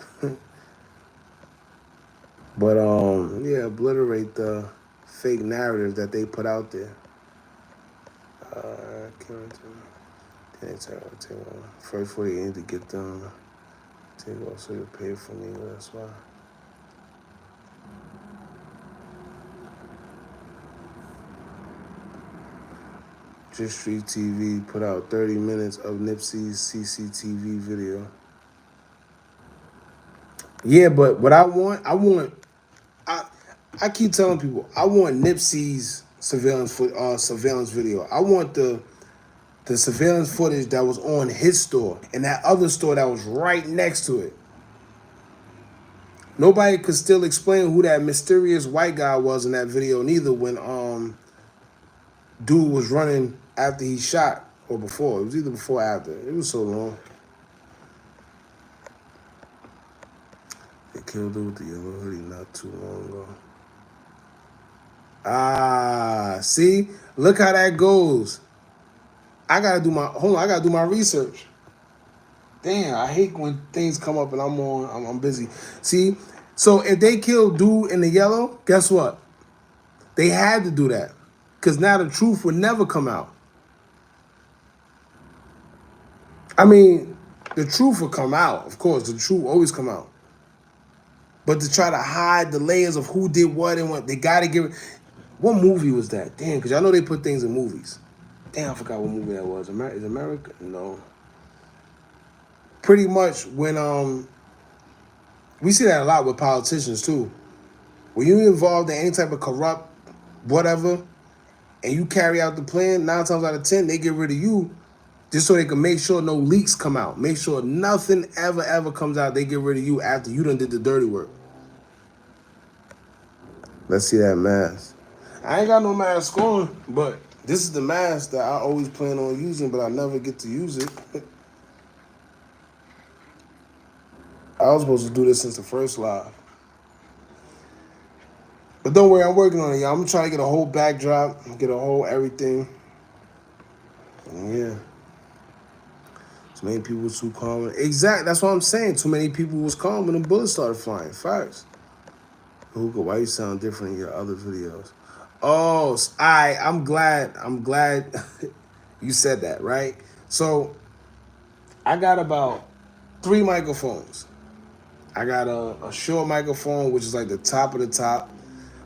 But yeah, obliterate the fake narrative that they put out there. First 48 need to get them. Take off so you pay for me. That's why. Just Street TV put out 30 minutes of Nipsey's CCTV video. Yeah, but what I keep telling people, I want Nipsey's surveillance video. I want the surveillance footage that was on his store and that other store that was right next to it. Nobody could still explain who that mysterious white guy was in that video neither when dude was running after he shot or before. It was either before or after. It was so long. They killed him with the yellow hoodie not too long ago. See? Look how that goes. I gotta do my research. Damn, I hate when things come up and I'm busy. See? So if they killed dude in the yellow, guess what? They had to do that. Because now the truth would never come out. I mean, the truth will come out. Of course, the truth always come out. But to try to hide the layers of who did what and what, they got to give it. What movie was that? Damn, because I know they put things in movies. Damn, I forgot what movie that was. Is America? No. Pretty much when we see that a lot with politicians too. When you're involved in any type of corrupt whatever, and you carry out the plan, 9 times out of 10, they get rid of you just so they can make sure no leaks come out. Make sure nothing ever comes out. They get rid of you after you done did the dirty work. Let's see that mask. I ain't got no mask on, but this is the mask that I always plan on using, but I never get to use it. I was supposed to do this since the first live. But don't worry, I'm working on it, y'all. I'm trying to get a whole backdrop, get a whole everything. And yeah. Too many people was too calm. Exactly, that's what I'm saying. Too many people was calm when the bullets started flying. Facts. Hookah, why you sound different in your other videos? Oh, I'm glad you said that, right? So I got about 3 microphones. I got a short microphone, which is like the top of the top,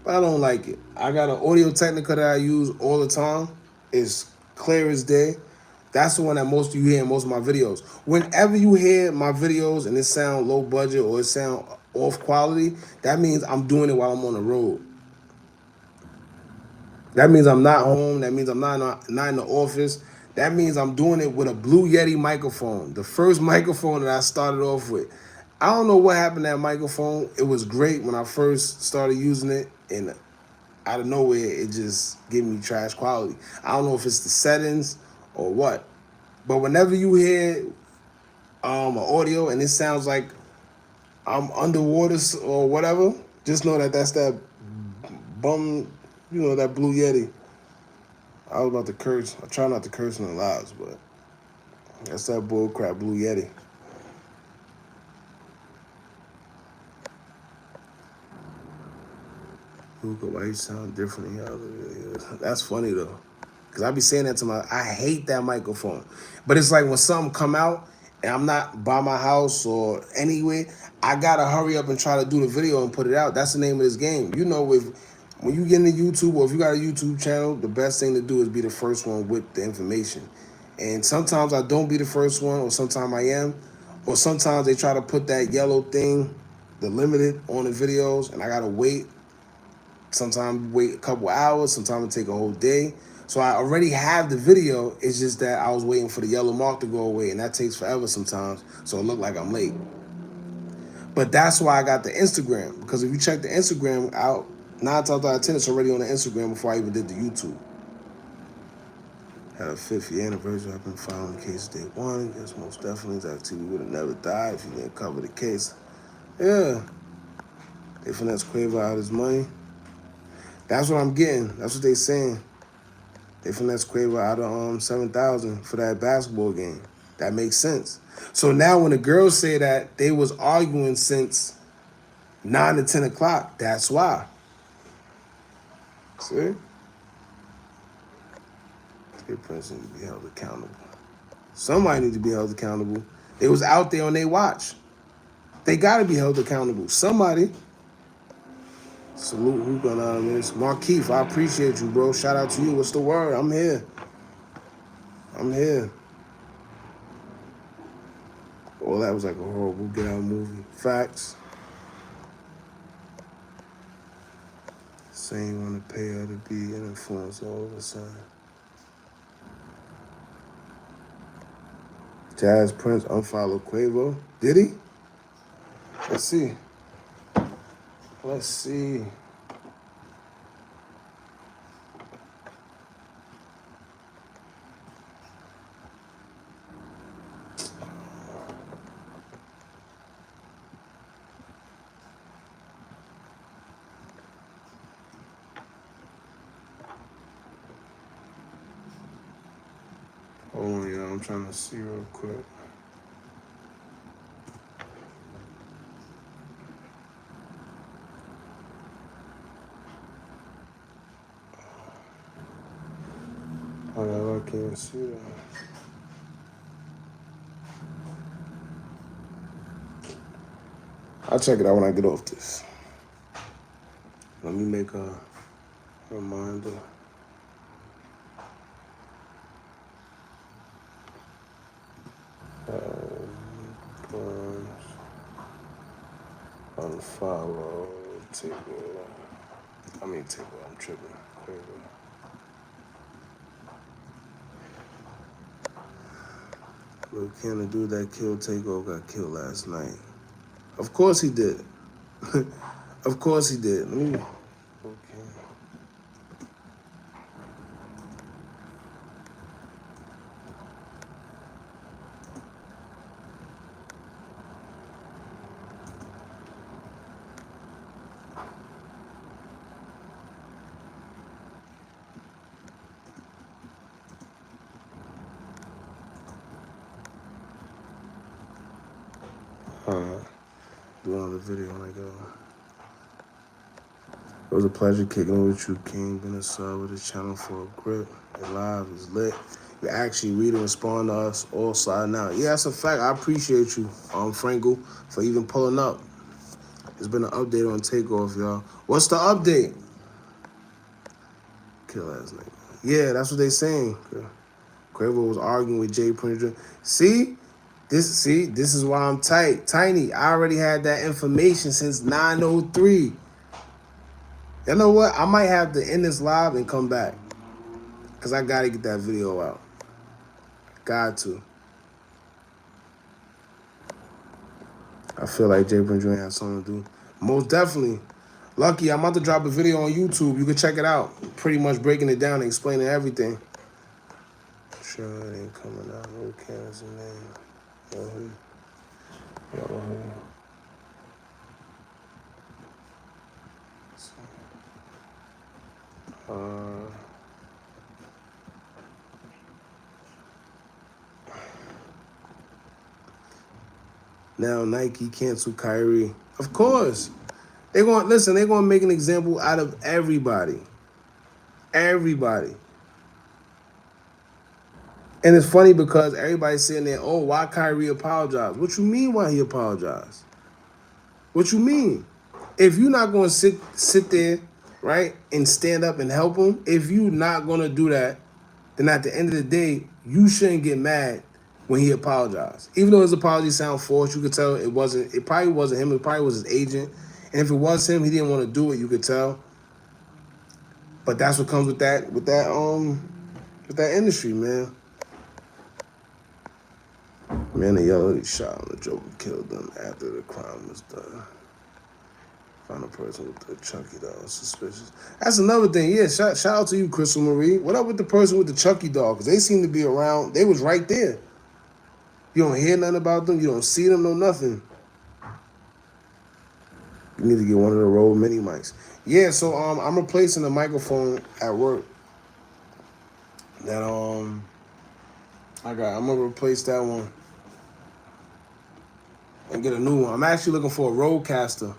but I don't like it. I got an Audio Technica that I use all the time. It's clear as day. That's the one that most of you hear in most of my videos. Whenever you hear my videos and it sound low budget or it sound off quality, that means I'm doing it while I'm on the road. That means I'm not home. That means I'm not in the office. That means I'm doing it with a Blue Yeti microphone. The first microphone that I started off with. I don't know what happened to that microphone. It was great when I first started using it, and out of nowhere, it just gave me trash quality. I don't know if it's the settings or what. But whenever you hear an audio and it sounds like I'm underwater or whatever, just know that that's that bum, that Blue Yeti. I was about to curse. I try not to curse in the lives, but that's that bullcrap Blue Yeti. Hookah, why you sound different in your other videos? That's funny though. Cause I be saying that to I hate that microphone. But it's like when something come out and I'm not by my house or anywhere, I gotta hurry up and try to do the video and put it out. That's the name of this game. When you get into YouTube or if you got a YouTube channel, the best thing to do is be the first one with the information. And sometimes I don't be the first one, or sometimes I am, or sometimes they try to put that yellow thing, the limited, on the videos, and I gotta wait. Sometimes wait a couple hours, sometimes it take a whole day. So I already have the video. It's just that I was waiting for the yellow mark to go away, and that takes forever sometimes. So it looked like I'm late. But that's why I got the Instagram, because if you check the Instagram out, 9 times out of 10, it's already on the Instagram before I even did the YouTube. Had a 5th year anniversary. I've been filing case day 1. Yes, most definitely. That TV would have never died if you didn't cover the case. Yeah. They finesse Quavo out his money. That's what I'm getting. That's what they saying. They finesse Quavo out of 7,000 for that basketball game. That makes sense. So now when the girls say that they was arguing since 9 to 10 o'clock, that's why. See? They Prince need to be held accountable. Somebody need to be held accountable. They was out there on their watch. They gotta be held accountable. Somebody. Salute Hookah Anonymous. Markeith, I appreciate you, bro. Shout out to you. What's the word? I'm here. I'm here. Oh, that was like a horrible Get Out movie. Facts. Saying want to pay her to be an influencer all of a sudden. Jazz Prince unfollowed Quavo. Did he? Let's see. Let's see. Hold on, y'all. I'm trying to see real quick. Oh, no, I can't see that. I'll check it out when I get off this. Let me make a reminder. Unfollow, TakeOff. TakeOff, I'm tripping. Lil Kim, the dude that killed TakeOff, got killed last night. Of course he did. Of course he did. Let me. Okay. Do another video when I go. It was a pleasure kicking it with you, King. Been a sub with this channel for a grip. Your live is lit. You actually read and respond to us all sliding out. Yeah, that's a fact. I appreciate you, Frankel, for even pulling up. There's been an update on TakeOff, y'all. What's the update? Kill ass nigga. Yeah, that's what they saying. Quavo was arguing with Jay Prince. See, this is why I'm tight. Tiny, I already had that information since 9:03. You know what? I might have to end this live and come back. Because I got to get that video out. Got to. I feel like Jay Prince has something to do. Most definitely. Lucky, I'm about to drop a video on YouTube. You can check it out. Pretty much breaking it down and explaining everything. sure it ain't coming out. No cameras in there. Yo, yo, now Nike canceled Kyrie. Of course. They're going to listen, they're going to make an example out of everybody. Everybody. And it's funny because everybody's sitting there, oh, why Kyrie apologize? What you mean why he apologized? What you mean? If you're not going to sit there, right, and stand up and help him, if you're not going to do that, then at the end of the day, you shouldn't get mad when he apologized. Even though his apology sound forced, you could tell it probably wasn't him, it probably was his agent. And if it was him, he didn't want to do it, you could tell. But that's what comes with that industry, man. Man, the yellow shot on the Joker killed them after the crime was done. Found a person with the Chucky doll. Suspicious. That's another thing. Yeah, shout out to you, Crystal Marie. What up with the person with the Chucky doll? Because they seem to be around. They was right there. You don't hear nothing about them. You don't see them, no nothing. You need to get one of the Rode mini mics. Yeah, so I'm replacing the microphone at work. That I'm gonna replace that one and get a new one. I'm actually looking for a Rodecaster.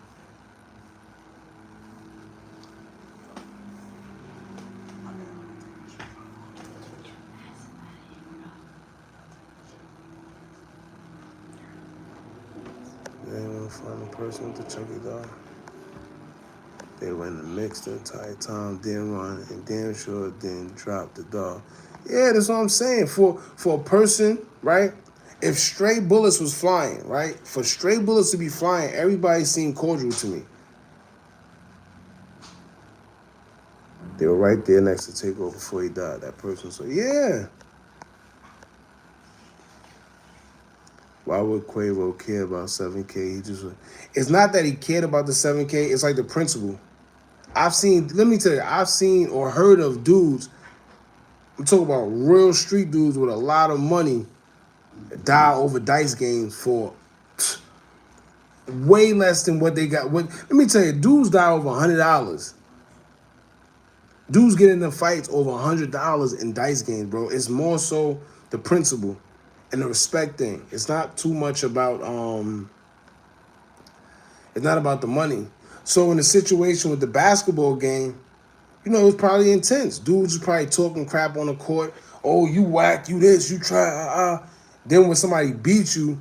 They want to find a person with the Chucky doll. They were in the mix the entire time, didn't run, and damn sure didn't drop the dog. Yeah, that's what I'm saying. For a person, right? If stray bullets was flying, right? For stray bullets to be flying, everybody seemed cordial to me. They were right there next to TakeOff before he died, that person. So, yeah. Why would Quavo care about 7K? It's not that he cared about the 7K. It's like the principle. Let me tell you, I've seen or heard of dudes, I'm talking about real street dudes with a lot of money, die over dice games for way less than what they got. Let me tell you, dudes die over $100. Dudes get into fights over $100 in dice games, bro. It's more so the principle and the respect thing. It's not too much about it's not about the money. So in the situation with the basketball game, you know, it was probably intense. Dudes was probably talking crap on the court. Oh, you whack, you this, you try. Then when somebody beats you,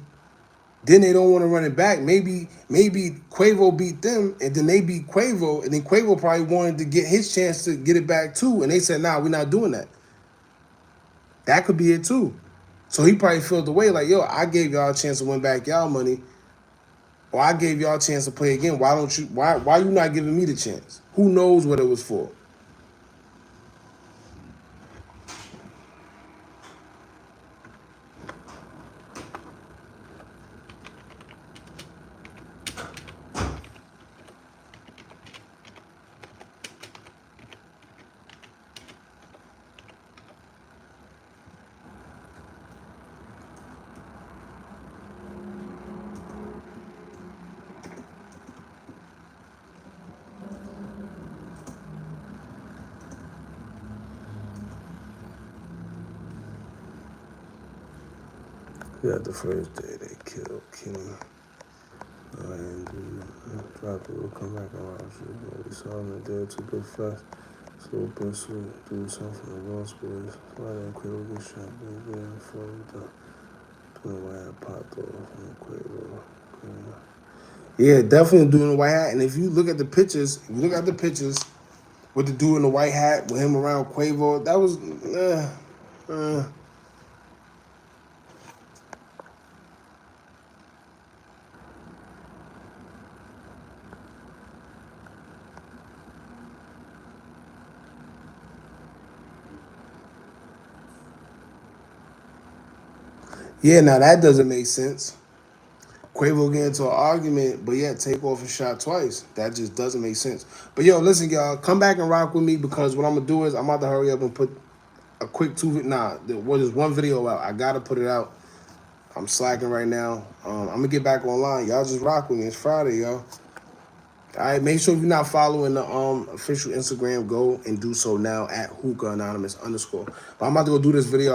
then they don't want to run it back. Maybe Quavo beat them, and then they beat Quavo, and then Quavo probably wanted to get his chance to get it back too. And they said, nah, we're not doing that. That could be it too. So he probably felt the way like, yo, I gave y'all a chance to win back y'all money, or I gave y'all a chance to play again. Why you not giving me the chance? Who knows what it was for? Yeah, the first day they killed Kenny. And dropped it, we'll come back around. We saw him in there, took a fast. So pencil, do something from the Lost Boys. Why didn't Quavo get shot? They did before we done. Doing the white hat popped off from Quavo. Yeah, definitely doing the white hat. And if you look at the pictures, with the dude in the white hat, with him around Quavo, that was, yeah, now that doesn't make sense. Quavo get into an argument, but yet TakeOff and shot twice. That just doesn't make sense. But yo, listen, y'all, come back and rock with me because what I'm gonna do is I'm about to hurry up and put a quick there's one video out. I gotta put it out. I'm slacking right now. I'm gonna get back online. Y'all just rock with me. It's Friday, y'all. All right, make sure if you're not following the official Instagram, go and do so now at Hookah Anonymous _. But I'm about to go do this video.